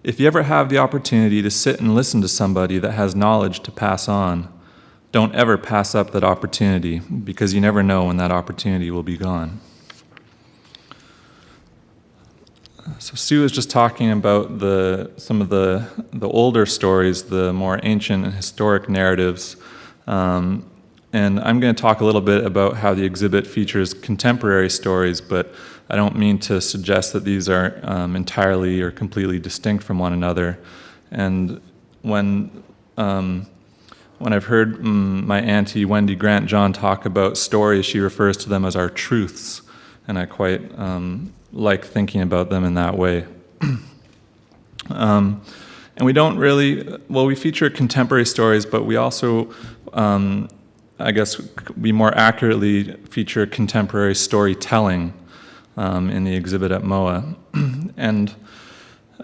If you ever have the opportunity to sit and listen to somebody that has knowledge to pass on, don't ever pass up that opportunity, because you never know when that opportunity will be gone. So Sue was just talking about some of the older stories, the more ancient and historic narratives. And I'm going to talk a little bit about how the exhibit features contemporary stories, but I don't mean to suggest that these are entirely or completely distinct from one another. And when I've heard my auntie Wendy Grant John talk about stories, she refers to them as our truths, and I quite like thinking about them in that way. And we don't really, well, we feature contemporary stories, but we also, I guess we more accurately feature contemporary storytelling in the exhibit at MOA. And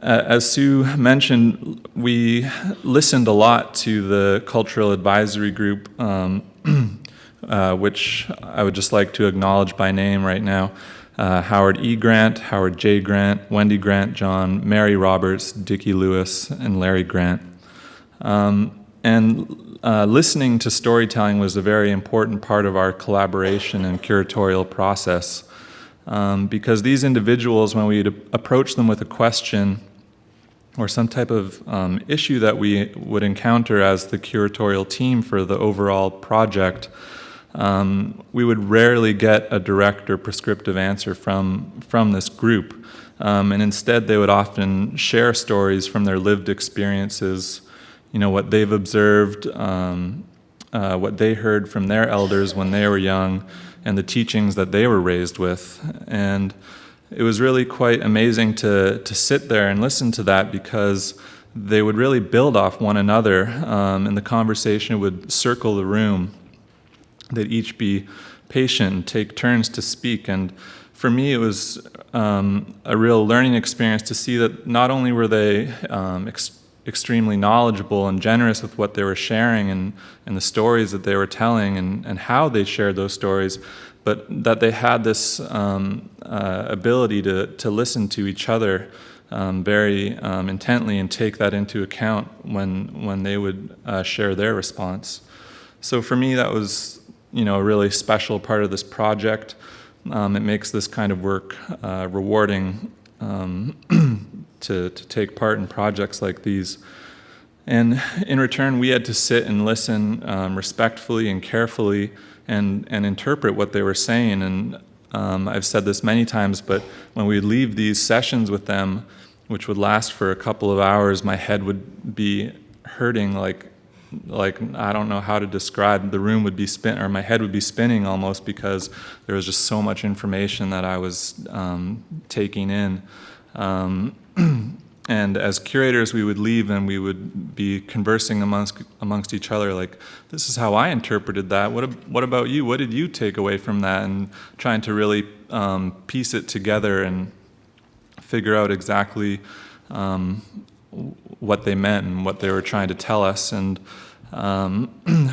as Sue mentioned, we listened a lot to the cultural advisory group, which I would just like to acknowledge by name right now. Howard E. Grant, Howard J. Grant, Wendy Grant John, Mary Roberts, Dickie Lewis, and Larry Grant. Listening to storytelling was a very important part of our collaboration and curatorial process, because these individuals, when we'd approach them with a question or some type of issue that we would encounter as the curatorial team for the overall project, we would rarely get a direct or prescriptive answer from this group. And instead, they would often share stories from their lived experiences, what they've observed, what they heard from their elders when they were young, and the teachings that they were raised with. And it was really quite amazing to sit there and listen to that, because they would really build off one another, and the conversation would circle the room. They'd each be patient and take turns to speak. And for me, it was a real learning experience to see that not only were they extremely knowledgeable and generous with what they were sharing and the stories that they were telling and how they shared those stories, but that they had this ability to listen to each other very intently and take that into account when they would share their response. So for me, that was a really special part of this project. It makes this kind of work rewarding to take part in projects like these. And in return, we had to sit and listen respectfully and carefully and interpret what they were saying. And I've said this many times, but when we'd leave these sessions with them, which would last for a couple of hours, my head would be hurting like I don't know how to describe. The room would be my head would be spinning almost, because there was just so much information that I was taking in. And as curators, we would leave and we would be conversing amongst each other, like, this is how I interpreted that. What about you? What did you take away from that? And trying to really piece it together and figure out exactly what they meant and what they were trying to tell us. And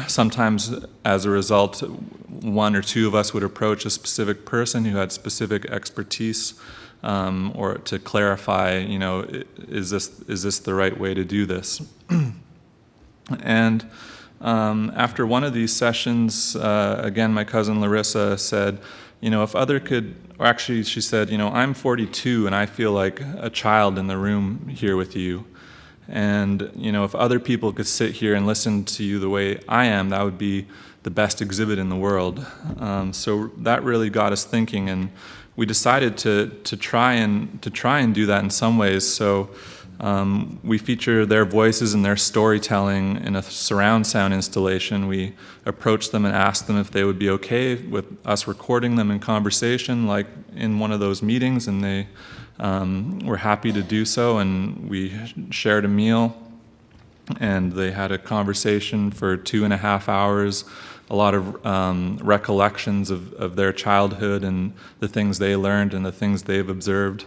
sometimes, as a result, one or two of us would approach a specific person who had specific expertise, or to clarify, is this the right way to do this? And after one of these sessions, again, my cousin Larissa said, if other could, or actually she said, I'm 42 and I feel like a child in the room here with you. And, if other people could sit here and listen to you the way I am, that would be the best exhibit in the world. So that really got us thinking, and we decided to try and do that in some ways. So we feature their voices and their storytelling in a surround sound installation. We approached them and asked them if they would be okay with us recording them in conversation, like in one of those meetings, and they were happy to do so, and we shared a meal. and they had a conversation for 2.5 hours, a lot of recollections of their childhood and the things they learned and the things they've observed.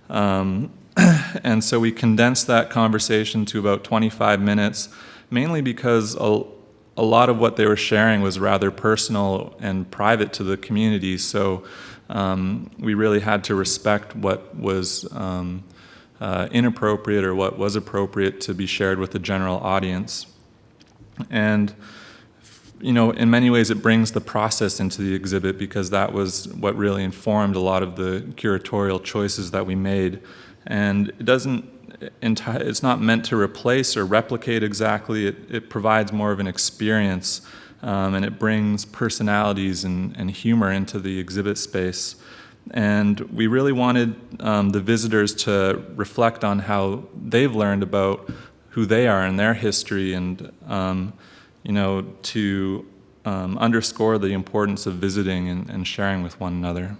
And so we condensed that conversation to about 25 minutes, mainly because a lot of what they were sharing was rather personal and private to the community. So we really had to respect what was inappropriate or what was appropriate to be shared with the general audience. And in many ways it brings the process into the exhibit, because that was what really informed a lot of the curatorial choices that we made. And it's not meant to replace or replicate exactly. It provides more of an experience, and it brings personalities and humor into the exhibit space. And we really wanted the visitors to reflect on how they've learned about who they are and their history, and to underscore the importance of visiting and sharing with one another.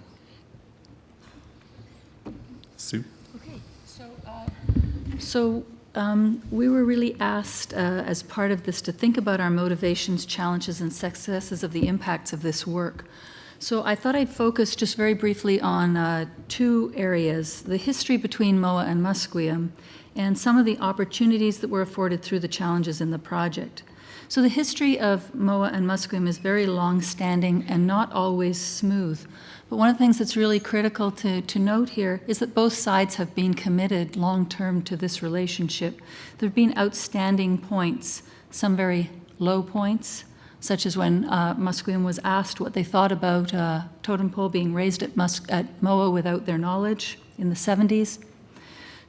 Sue? So we were really asked as part of this to think about our motivations, challenges, and successes of the impacts of this work. So I thought I'd focus just very briefly on two areas: the history between MOA and Musqueam, and some of the opportunities that were afforded through the challenges in the project. So the history of MOA and Musqueam is very long-standing and not always smooth. But one of the things that's really critical to note here is that both sides have been committed long-term to this relationship. There have been outstanding points, some very low points, such as when Musqueam was asked what they thought about a totem pole being raised at MOA without their knowledge in the 70s.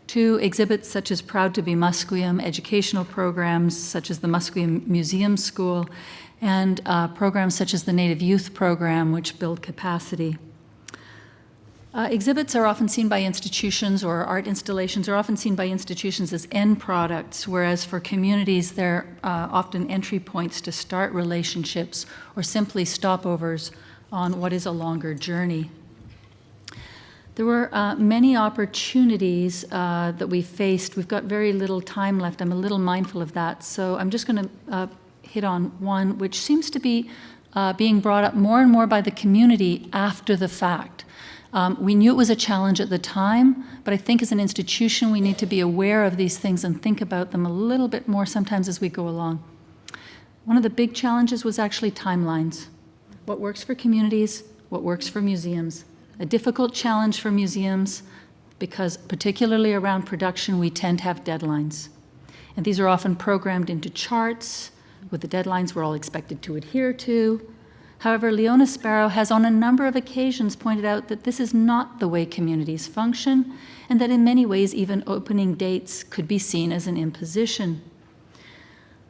To exhibits such as Proud to be Musqueam, educational programs such as the Musqueam Museum School, and programs such as the Native Youth Program, which build capacity. Exhibits are often seen by institutions, or art installations are often seen by institutions as end products, whereas for communities they're often entry points to start relationships or simply stopovers on what is a longer journey. There were many opportunities that we faced. We've got very little time left. I'm a little mindful of that, so I'm just going to hit on one which seems to be being brought up more and more by the community after the fact. We knew it was a challenge at the time, but I think as an institution we need to be aware of these things and think about them a little bit more sometimes as we go along. One of the big challenges was actually timelines. What works for communities, what works for museums. A difficult challenge for museums because particularly around production we tend to have deadlines. And these are often programmed into charts with the deadlines we're all expected to adhere to. However, Leona Sparrow has on a number of occasions pointed out that this is not the way communities function, and that in many ways even opening dates could be seen as an imposition.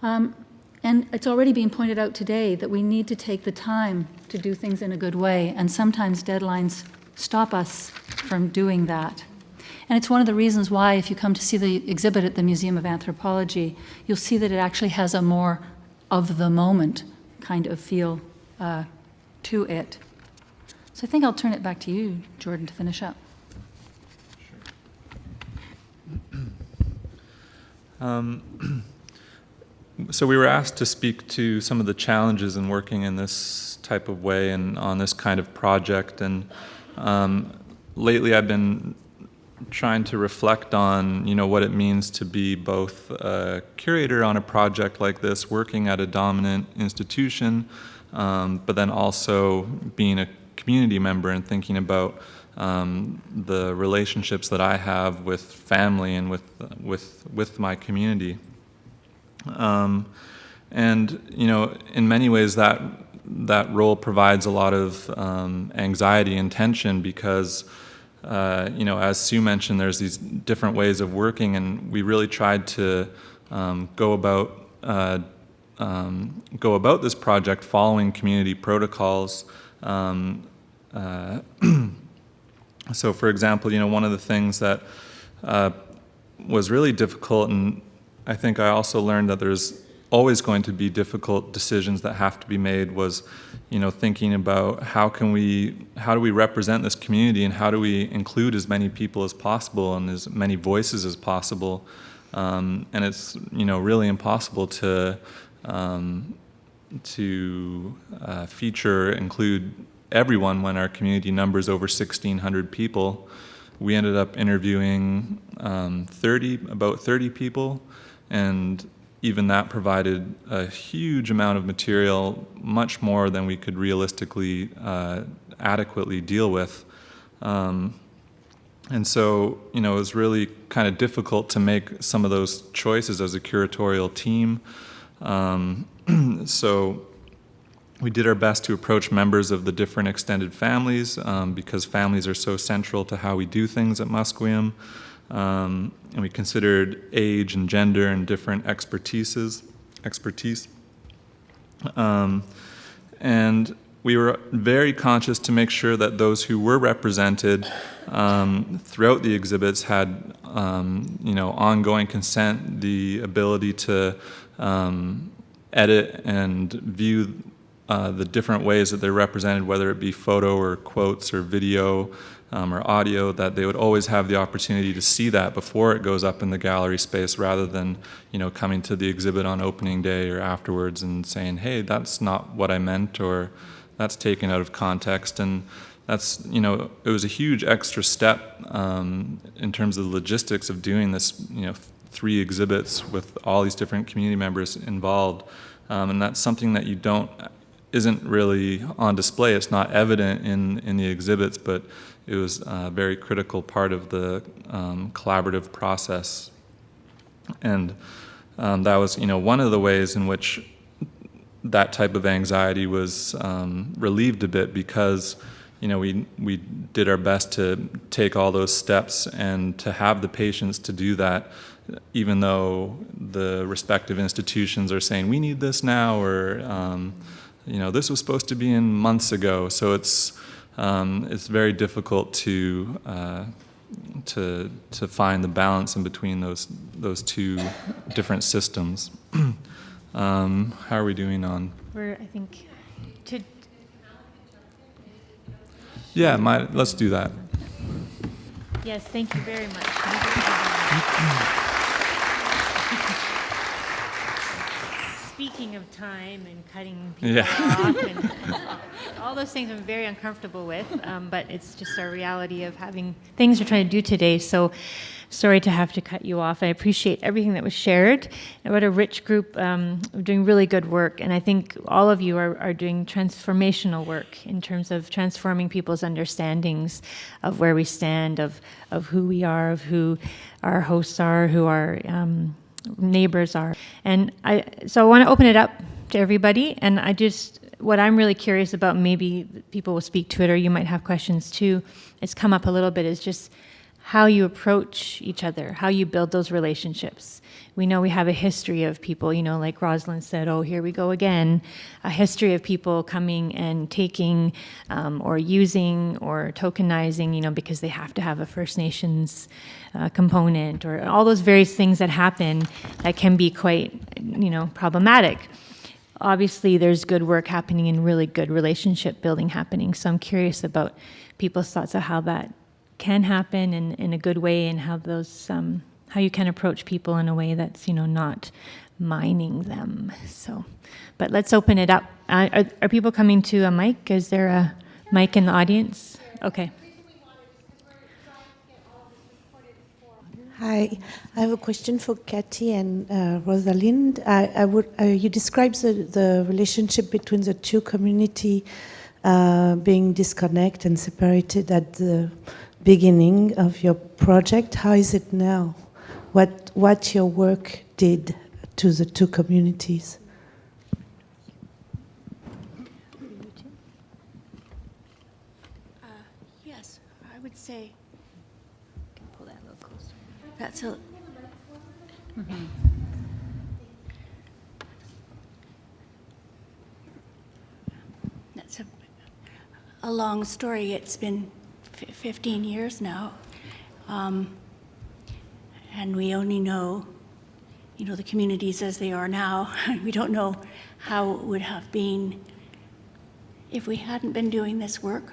And it's already been pointed out today that we need to take the time to do things in a good way, and sometimes deadlines stop us from doing that. And it's one of the reasons why, if you come to see the exhibit at the Museum of Anthropology, you'll see that it actually has a more of the moment kind of feel to it. So I think I'll turn it back to you, Jordan, to finish up. So we were asked to speak to some of the challenges in working in this type of way and on this kind of project. And lately I've been trying to reflect on, what it means to be both a curator on a project like this, working at a dominant institution, but then also being a community member and thinking about the relationships that I have with family and with my community. And in many ways that role provides a lot of anxiety and tension because as Sue mentioned, there's these different ways of working, and we really tried to go about this project following community protocols. So, for example, one of the things that was really difficult, and I think I also learned that there's always going to be difficult decisions that have to be made, was thinking about how do we represent this community and how do we include as many people as possible and as many voices as possible. And it's, really impossible to include everyone when our community numbers over 1,600 people. We ended up interviewing about 30 people, and even that provided a huge amount of material, much more than we could realistically adequately deal with. And so, it was really kind of difficult to make some of those choices as a curatorial team. So we did our best to approach members of the different extended families, because families are so central to how we do things at Musqueam. And we considered age and gender and different expertise. And we were very conscious to make sure that those who were represented throughout the exhibits had, ongoing consent, the ability to edit and view the different ways that they're represented, whether it be photo or quotes or video or audio, that they would always have the opportunity to see that before it goes up in the gallery space, rather than, coming to the exhibit on opening day or afterwards and saying, hey, that's not what I meant, or that's taken out of context. And that's, it was a huge extra step in terms of the logistics of doing this, 3 exhibits with all these different community members involved. And that's something that isn't really on display. It's not evident in the exhibits, but it was a very critical part of the collaborative process. And that was, one of the ways in which that type of anxiety was relieved a bit, because, we did our best to take all those steps and to have the patience to do that, even though the respective institutions are saying, we need this now, or this was supposed to be in months ago. So it's very difficult to find the balance in between those two different systems. How are we doing on? Let's do that. Yes, thank you very much. Speaking of time and cutting people off and all those things I'm very uncomfortable with, but it's just our reality of having things we're trying to do today. So sorry to have to cut you off. I appreciate everything that was shared. And what a rich group, doing really good work. And I think all of you are doing transformational work in terms of transforming people's understandings of where we stand, of who we are, of who our hosts are, who our neighbors are. And so I want to open it up to everybody. And what I'm really curious about, maybe people will speak to it, or you might have questions too, it's come up a little bit, is just how you approach each other, how you build those relationships. We know we have a history of people, like Rosalind said, oh, here we go again, a history of people coming and taking or using or tokenizing, because they have to have a First Nations component, or all those various things that happen that can be quite, problematic. Obviously, there's good work happening and really good relationship building happening. So I'm curious about people's thoughts of how that can happen in a good way, and how those how you can approach people in a way that's not mining them. So, but let's open it up. Are people coming to a mic? Is there a mic in the audience? Okay. Hi, I have a question for Cathy and Rosalind. You described the relationship between the two communities being disconnected and separated at the beginning of your project. How is it now? What your work did to the two communities? Yes, I would say. Pull that a little closer. That's a. Mm-hmm. That's a long story. It's been 15 years now, and we only know, the communities as they are now. We don't know how it would have been if we hadn't been doing this work.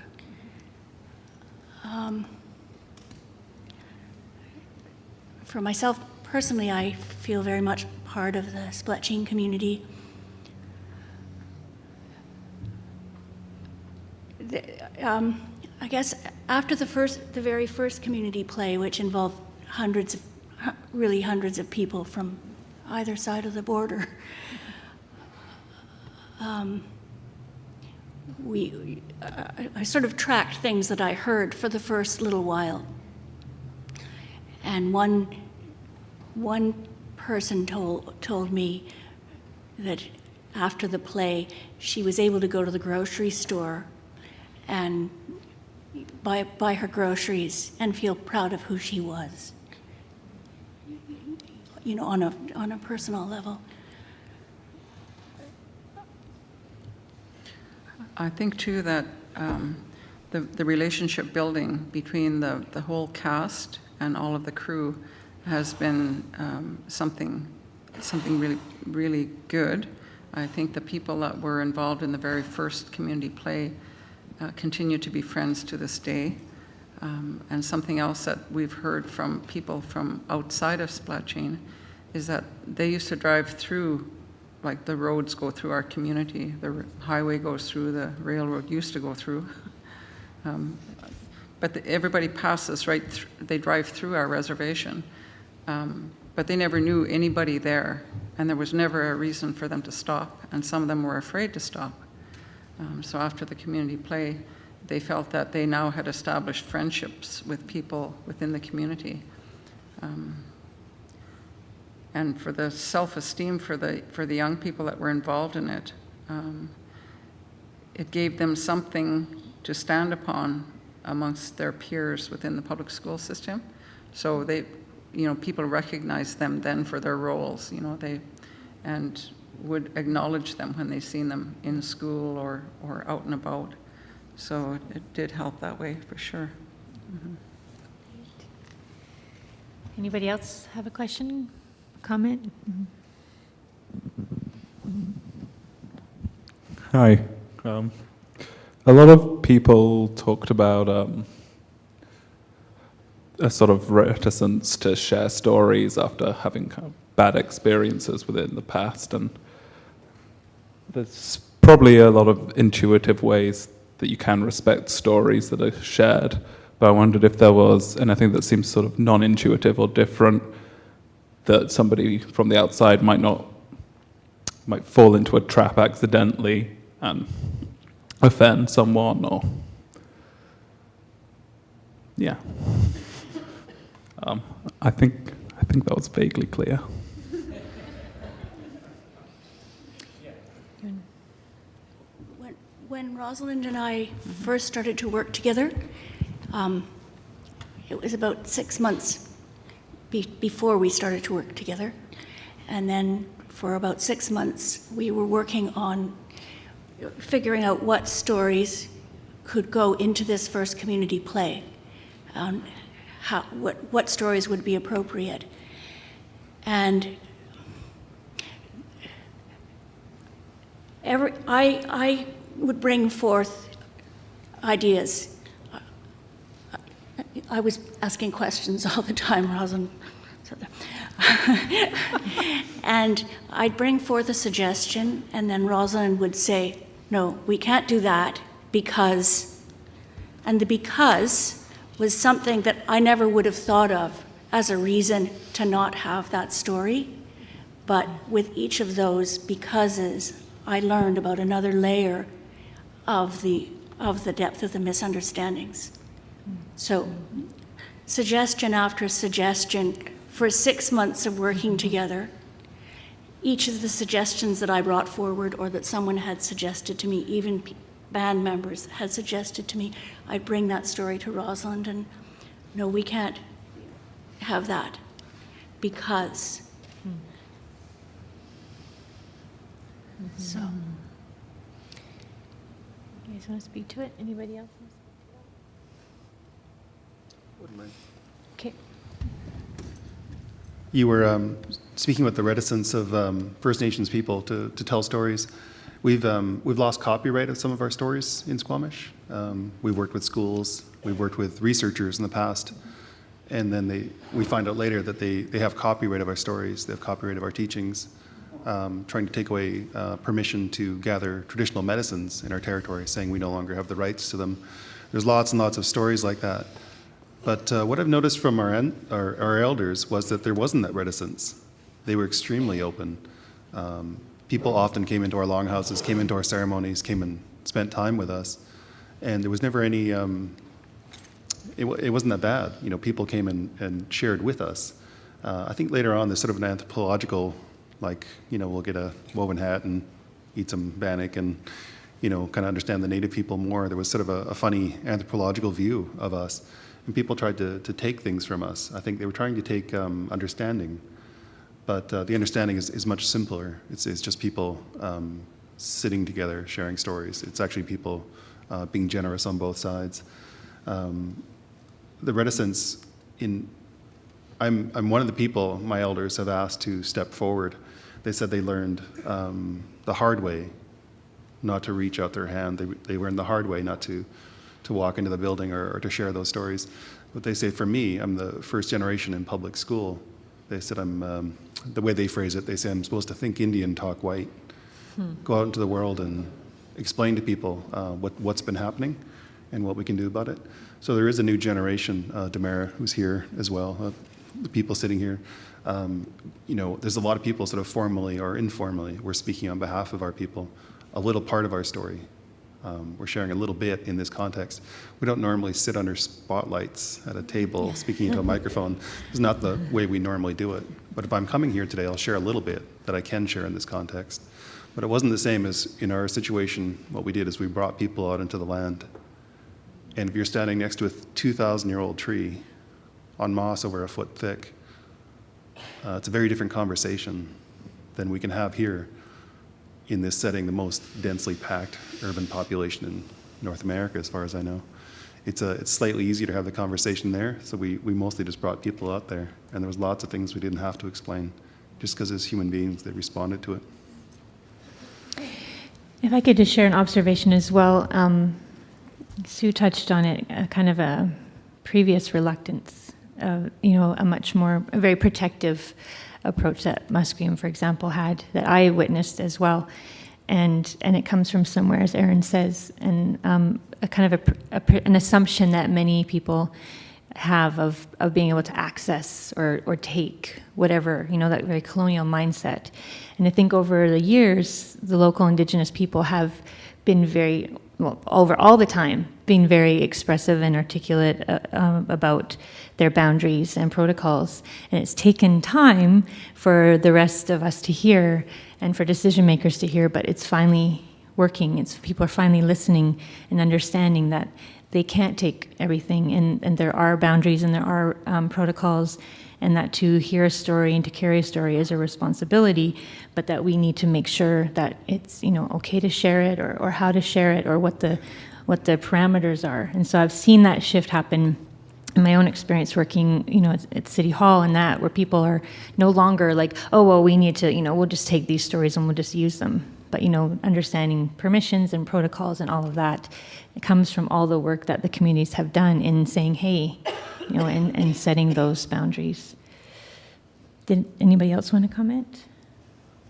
For myself personally, I feel very much part of the Splatsin community. I guess after the very first community play, which involved hundreds of people from either side of the border, I sort of tracked things that I heard for the first little while. And one person told me that after the play, she was able to go to the grocery store and buy her groceries and feel proud of who she was, you know, on a personal level. I think too that the relationship building between the whole cast and all of the crew has been something really, really good. I think the people that were involved in the very first community play continue to be friends to this day. And something else that we've heard from people from outside of Splatsin is that they used to drive through, like the roads go through our community, the highway goes through, the railroad used to go through. But everybody passes right through, they drive through our reservation. But they never knew anybody there, and there was never a reason for them to stop, and some of them were afraid to stop. So after the community play, they felt that they now had established friendships with people within the community. And for the self-esteem for the young people that were involved in it, it gave them something to stand upon amongst their peers within the public school system. So they, you know, people recognized them then for their roles, you know, and would acknowledge them when they seen them in school or out and about. So it did help that way for sure. Mm-hmm. Anybody else have a question, comment? Hi. A lot of people talked about a sort of reticence to share stories after having kind of bad experiences within the past, and there's probably a lot of intuitive ways that you can respect stories that are shared, but I wondered if there was anything that seems sort of non-intuitive or different that somebody from the outside might fall into a trap accidentally and offend someone, or yeah. I think that was vaguely clear. When Rosalind and I first started to work together, it was about 6 months before we started to work together. And then for about 6 months, we were working on figuring out what stories could go into this first community play, what stories would be appropriate. And I would bring forth ideas. I was asking questions all the time, Rosalind. And I'd bring forth a suggestion, and then Rosalind would say, no, we can't do that because, and the because was something that I never would have thought of as a reason to not have that story. But with each of those becauses, I learned about another layer of the depth of the misunderstandings. So suggestion after suggestion for 6 months of working together, each of the suggestions that I brought forward or that someone had suggested to me, even band members had suggested to me, I'd bring that story to Rosalind and, no, we can't have that because. So. You guys want to speak to it? Anybody else? Wouldn't mind. Okay. You were speaking about the reticence of First Nations people to tell stories. We've lost copyright of some of our stories in Squamish. We've worked with schools, we've worked with researchers in the past, and then we find out later that they have copyright of our stories, they have copyright of our teachings, trying to take away permission to gather traditional medicines in our territory, saying we no longer have the rights to them. There's lots and lots of stories like that. But what I've noticed from our elders was that there wasn't that reticence. They were extremely open. People often came into our longhouses, came into our ceremonies, came and spent time with us, and there was never any. It wasn't that bad. You know, people came and shared with us. I think later on there's sort of an anthropological, like, you know, we'll get a woven hat and eat some bannock and, you know, kind of understand the native people more. There was sort of a funny anthropological view of us, and people tried to take things from us. I think they were trying to take understanding, but the understanding is much simpler. It's just people sitting together, sharing stories. It's actually people being generous on both sides. The reticence I'm one of the people my elders have asked to step forward. They said they learned the hard way not to reach out their hand. They learned the hard way not to walk into the building or to share those stories. But they say, for me, I'm the first generation in public school. They said the way they phrase it, they say I'm supposed to think Indian, talk white. Go out into the world and explain to people what's been happening and what we can do about it. So there is a new generation, Damara, who's here as well, the people sitting here. You know, there's a lot of people sort of formally or informally, we're speaking on behalf of our people, a little part of our story. We're sharing a little bit in this context. We don't normally sit under spotlights at a table speaking into a microphone. It's not the way we normally do it. But if I'm coming here today, I'll share a little bit that I can share in this context. But it wasn't the same as in our situation. What we did is we brought people out into the land. And if you're standing next to a 2,000-year-old tree on moss over a foot thick, it's a very different conversation than we can have here in this setting, the most densely packed urban population in North America, as far as I know. It's slightly easier to have the conversation there, so we mostly just brought people out there, and there was lots of things we didn't have to explain, just because as human beings, they responded to it. If I could just share an observation as well. Sue touched on it, kind of a previous reluctance, you know, a very protective approach that Musqueam, for example, had, that I witnessed as well. And it comes from somewhere, as Aaron says, and a kind of an assumption that many people have of being able to access or take whatever, you know, that very colonial mindset. And I think over the years, the local Indigenous people have been very, well, over all the time, being very expressive and articulate about their boundaries and protocols. And it's taken time for the rest of us to hear and for decision makers to hear, but it's finally working. People are finally listening and understanding that they can't take everything, and there are boundaries and there are protocols, and that to hear a story and to carry a story is a responsibility, but that we need to make sure that it's, you know, okay to share it, or how to share it, or what the parameters are. And so I've seen that shift happen in my own experience working, you know, at City Hall and that, where people are no longer like, oh, well, we need to, you know, we'll just take these stories and we'll just use them. But, you know, understanding permissions and protocols and all of that, it comes from all the work that the communities have done in saying, hey, you know, and setting those boundaries. Did anybody else want to comment?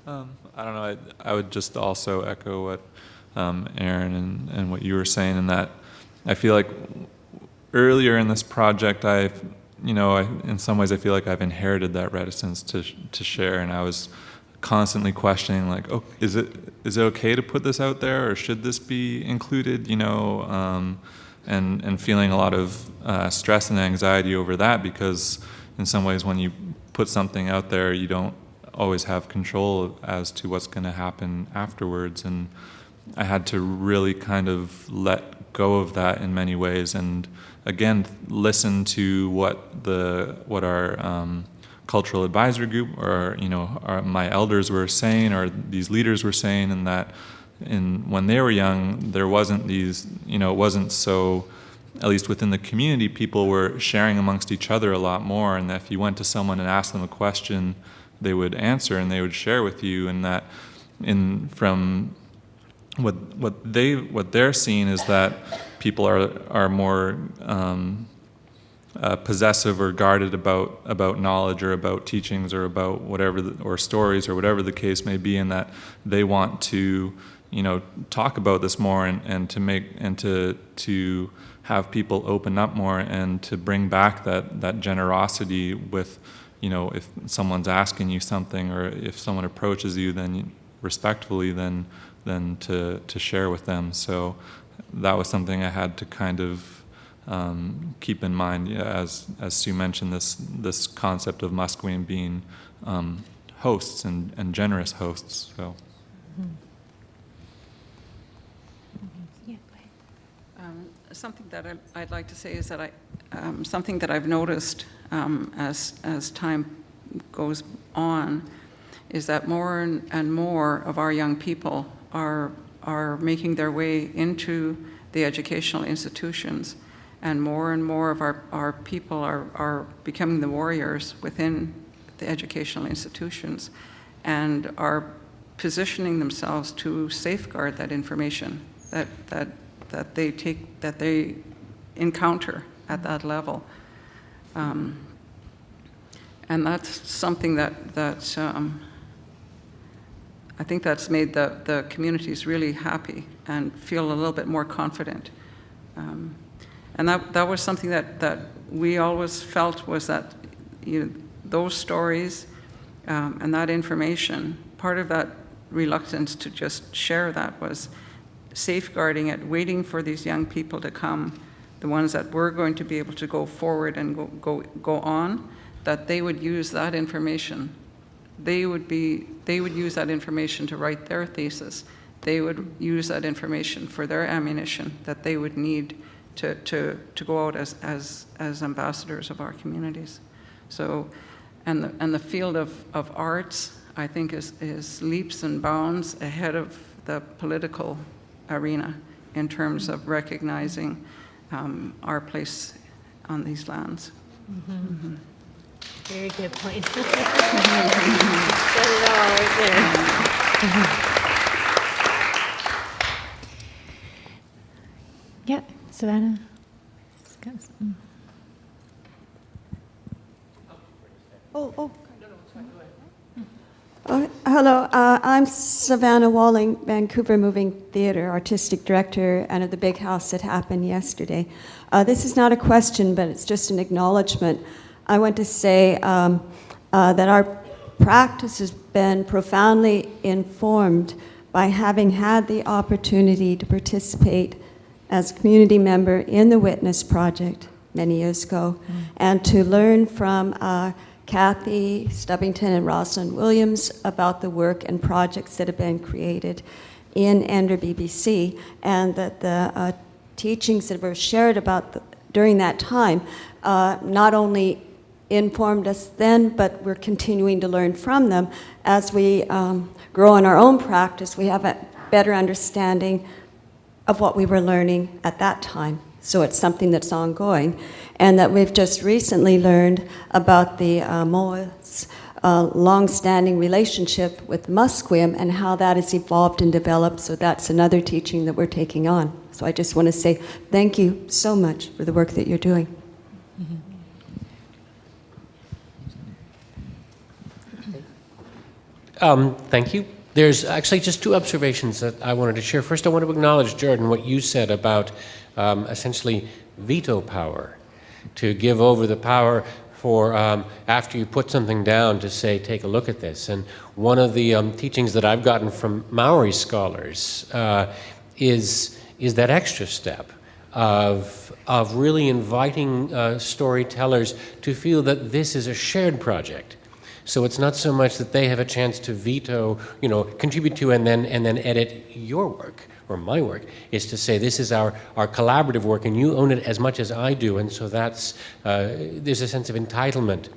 I don't know. I would just also echo what Aaron and what you were saying, in that I feel like earlier in this project, in some ways I feel like I've inherited that reticence to share, and I was constantly questioning, like, oh, is it okay to put this out there, or should this be included, you know, and feeling a lot of stress and anxiety over that, because in some ways when you put something out there, you don't always have control as to what's going to happen afterwards, and I had to really kind of let go of that in many ways, and again listen to what our cultural advisory group, or, you know, my elders were saying, or these leaders were saying, and that when they were young, there wasn't these, you know, it wasn't so, at least within the community, people were sharing amongst each other a lot more, and that if you went to someone and asked them a question, they would answer and they would share with you, and that from what they're seeing is that people are more possessive or guarded about knowledge or about teachings or about whatever or stories or whatever the case may be, and that they want to talk about this more and to have people open up more and to bring back that generosity with if someone's asking you something or if someone approaches you then respectfully then to share with them. So that was something I had to kind of keep in mind, as Sue mentioned, this concept of Musqueam being hosts and generous hosts. So. Yeah, Something that I'd like to say is that something that I've noticed as time goes on is that more and more of our young people are making their way into the educational institutions. And more of our people are becoming the warriors within the educational institutions and are positioning themselves to safeguard that information that they encounter at that level. And that's something that I think that's made the communities really happy and feel a little bit more confident. And that was something that we always felt was that those stories and that information, part of that reluctance to just share that was safeguarding it, waiting for these young people to come, the ones that were going to be able to go forward and go on, that they would use that information. They would use that information to write their thesis. They would use that information for their ammunition that they would need to go out as ambassadors of our communities. So, and the field of arts, I think, is leaps and bounds ahead of the political arena in terms of recognizing our place on these lands. Mm-hmm. Very good point. Said it all right there. Yeah, Savannah. Hello, I'm Savannah Walling, Vancouver Moving Theatre Artistic Director, and of the big house that happened yesterday. This is not a question, but it's just an acknowledgement. I want to say that our practice has been profoundly informed by having had the opportunity to participate as a community member in the Witness Project many years ago, and to learn from Cathy, Stubington, and Rosalind Williams about the work and projects that have been created in Enderby, BC, and that the teachings that were shared during that time not only informed us then, but we're continuing to learn from them. As we grow in our own practice, we have a better understanding of what we were learning at that time. So it's something that's ongoing. And that we've just recently learned about the Moa's long-standing relationship with Musqueam and how that has evolved and developed. So that's another teaching that we're taking on. So I just want to say thank you so much for the work that you're doing. Thank you. There's actually just two observations that I wanted to share. First, I want to acknowledge, Jordan, what you said about essentially veto power, to give over the power for after you put something down to say, take a look at this. And one of the teachings that I've gotten from Maori scholars is that extra step of really inviting storytellers to feel that this is a shared project. So it's not so much that they have a chance to veto, contribute to and then edit your work or my work, is to say this is our collaborative work and you own it as much as I do. And so that's, there's a sense of entitlement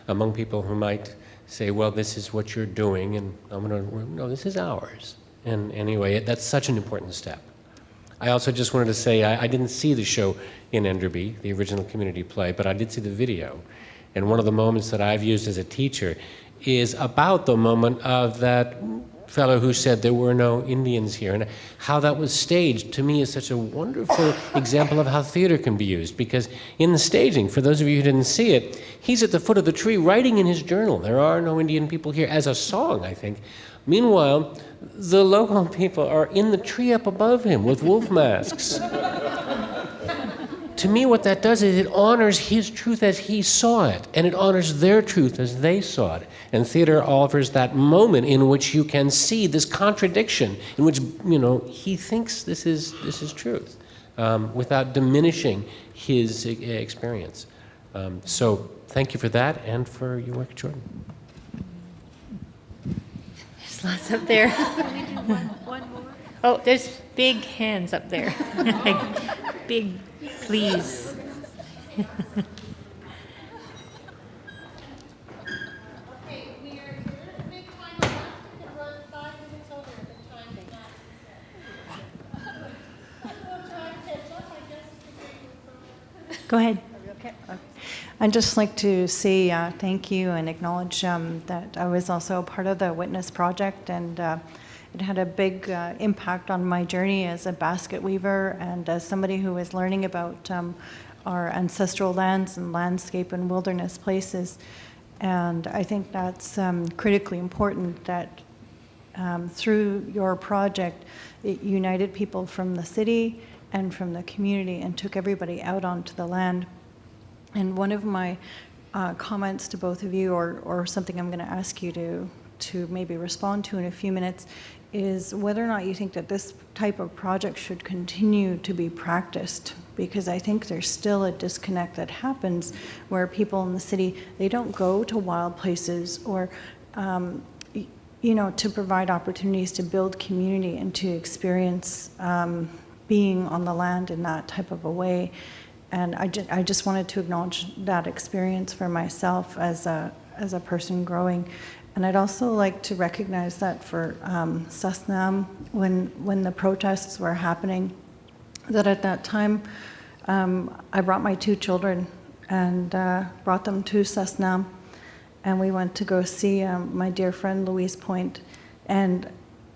among people who might say, well, this is what you're doing and no, this is ours. And anyway, that's such an important step. I also just wanted to say, I didn't see the show in Enderby, the original community play, but I did see the video. And one of the moments that I've used as a teacher is about the moment of that fellow who said there were no Indians here, and how that was staged, to me, is such a wonderful example of how theater can be used. Because in the staging, for those of you who didn't see it, he's at the foot of the tree writing in his journal, "There are no Indian people here," as a song, I think. Meanwhile, the local people are in the tree up above him with wolf masks. To me, what that does is it honors his truth as he saw it, and it honors their truth as they saw it. And theater offers that moment in which you can see this contradiction, in which, you know, he thinks this is truth, without diminishing his experience. So thank you for that and for your work, Jordan. There's lots up there. One more. Oh, there's big hands up there. Like, big, please. Go ahead. I'd just like to say thank you and acknowledge that I was also a part of the Witness Project, and it had a big impact on my journey as a basket weaver and as somebody who was learning about our ancestral lands and landscape and wilderness places. And I think that's critically important that through your project, it united people from the city and from the community and took everybody out onto the land. And one of my comments to both of you, or something I'm going to ask you to maybe respond to in a few minutes, is whether or not you think that this type of project should continue to be practiced. Because I think there's still a disconnect that happens where people in the city, they don't go to wild places or you know, to provide opportunities to build community and to experience being on the land in that type of a way. And I just wanted to acknowledge that experience for myself as a person growing. And I'd also like to recognize that for əsnaʔəm, when the protests were happening, that at that time I brought my 2 children and brought them to əsnaʔəm, and we went to go see my dear friend Louise Point, and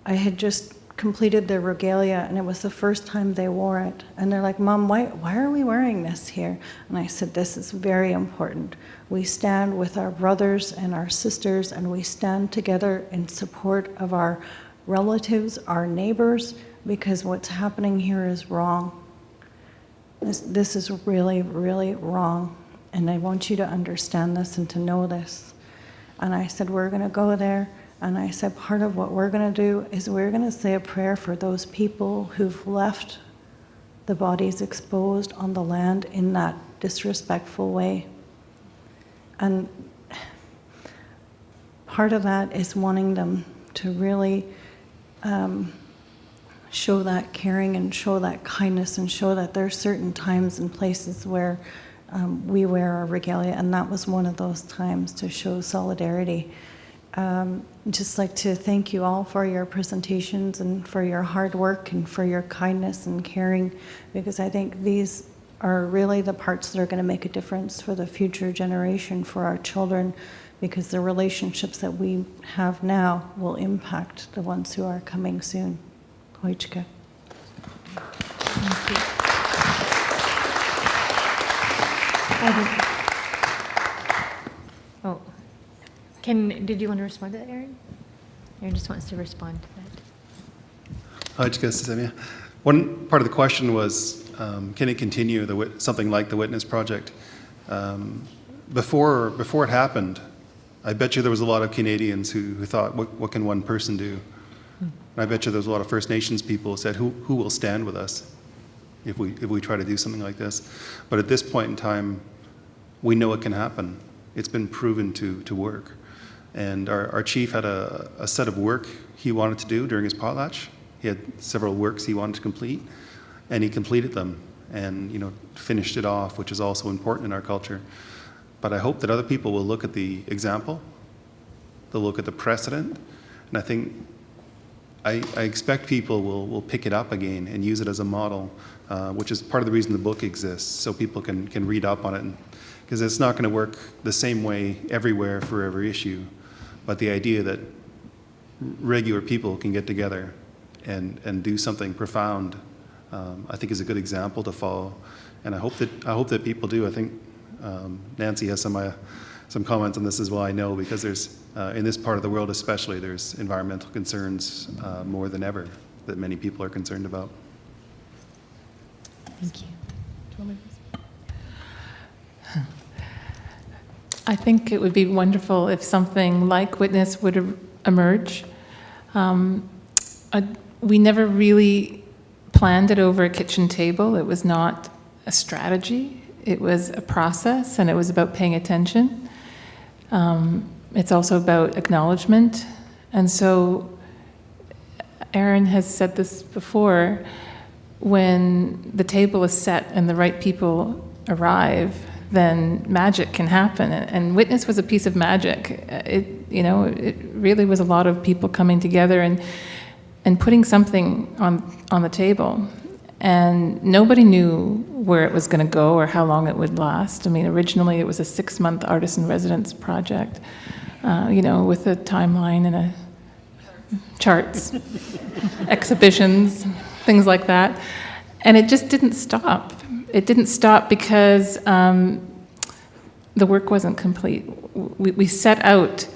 I had just completed their regalia, and it was the first time they wore it. And they're like, "Mom, why are we wearing this here?" And I said, "This is very important. We stand with our brothers and our sisters, and we stand together in support of our relatives, our neighbors, because what's happening here is wrong. This is really, really wrong, and I want you to understand this and to know this." And I said, "We're going to go there." And I said, part of what we're going to do is we're going to say a prayer for those people who've left the bodies exposed on the land in that disrespectful way. And part of that is wanting them to really show that caring and show that kindness and show that there are certain times and places where we wear our regalia, and that was one of those times to show solidarity. Just like to thank you all for your presentations and for your hard work and for your kindness and caring, because I think these are really the parts that are going to make a difference for the future generation, for our children, because the relationships that we have now will impact the ones who are coming soon. Tuwitates. Oh, did you want to respond to that, Aaron? Aaron just wants to respond to that. Tuwitates. One part of the question was, can it continue something like the Witness Project? Before it happened, I bet you there was a lot of Canadians who thought, what can one person do? And I bet you there was a lot of First Nations people who said, who will stand with us if we try to do something like this? But at this point in time, we know it can happen. It's been proven to work. And our chief had a set of work he wanted to do during his potlatch. He had several works he wanted to complete, and he completed them and finished it off, which is also important in our culture. But I hope that other people will look at the example, they'll look at the precedent, and I think I expect people will pick it up again and use it as a model, which is part of the reason the book exists, so people can read up on it. Because it's not going to work the same way everywhere for every issue. But the idea that regular people can get together and do something profound, I think is a good example to follow. And I hope that people do. I think Nancy has some comments on this as well, I know, because there's, in this part of the world especially, there's environmental concerns more than ever that many people are concerned about. Thank you. I think it would be wonderful if something like Witness would emerge. We never really planned it over a kitchen table. It was not a strategy. It was a process, and it was about paying attention. It's also about acknowledgement. And so Aaron has said this before, when the table is set and the right people arrive, then magic can happen. And Witness was a piece of magic. It really was a lot of people coming together and putting something on the table. And nobody knew where it was going to go or how long it would last. I mean, originally it was a 6-month artist-in-residence project, with a timeline and a charts, exhibitions, things like that. And it just didn't stop. It didn't stop because the work wasn't complete. We set out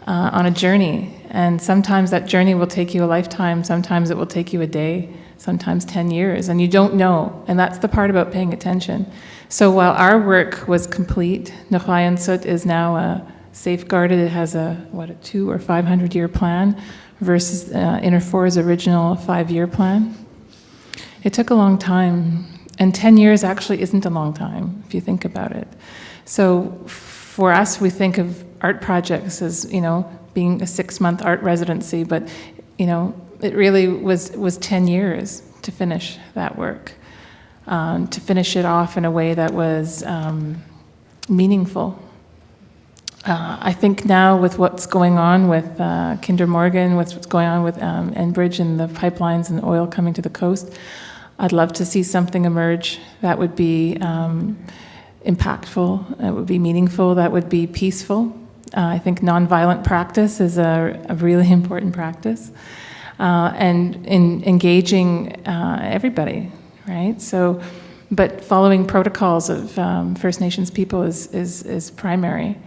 on a journey, and sometimes that journey will take you a lifetime, sometimes it will take you a day, sometimes 10 years, and you don't know. And that's the part about paying attention. So while our work was complete, Nukhayan Sut is now safeguarded. It has a 200 or 500 year plan versus Interfor's original 5-year plan. It took a long time, and 10 years actually isn't a long time if you think about it. So for us, we think of art projects as, being a 6-month art residency, but, it really was 10 years to finish that work, to finish it off in a way that was meaningful. I think now with what's going on with Kinder Morgan, with what's going on with Enbridge and the pipelines and the oil coming to the coast, I'd love to see something emerge that would be impactful, that would be meaningful, that would be peaceful. I think nonviolent practice is a really important practice, and in engaging everybody, right? So, but following protocols of First Nations people is primary.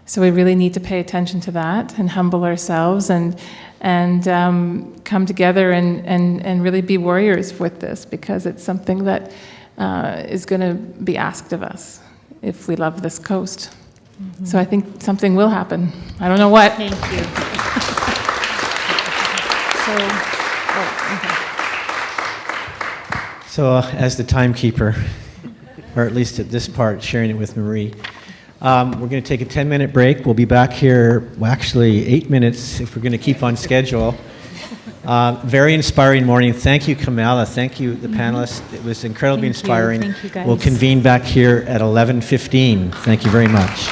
So we really need to pay attention to that and humble ourselves and come together and really be warriors with this, because it's something that is going to be asked of us if we love this coast. Mm-hmm. So I think something will happen. I don't know what. Thank you. So as the timekeeper, or at least at this part, sharing it with Marie, we're going to take a 10-minute break. We'll be back here, actually 8 minutes if we're going to keep on schedule. Very inspiring morning. Thank you, Kamala. Thank you, the panelists. It was incredibly inspiring. Thank you, guys. We'll convene back here at 11:15. Thank you very much.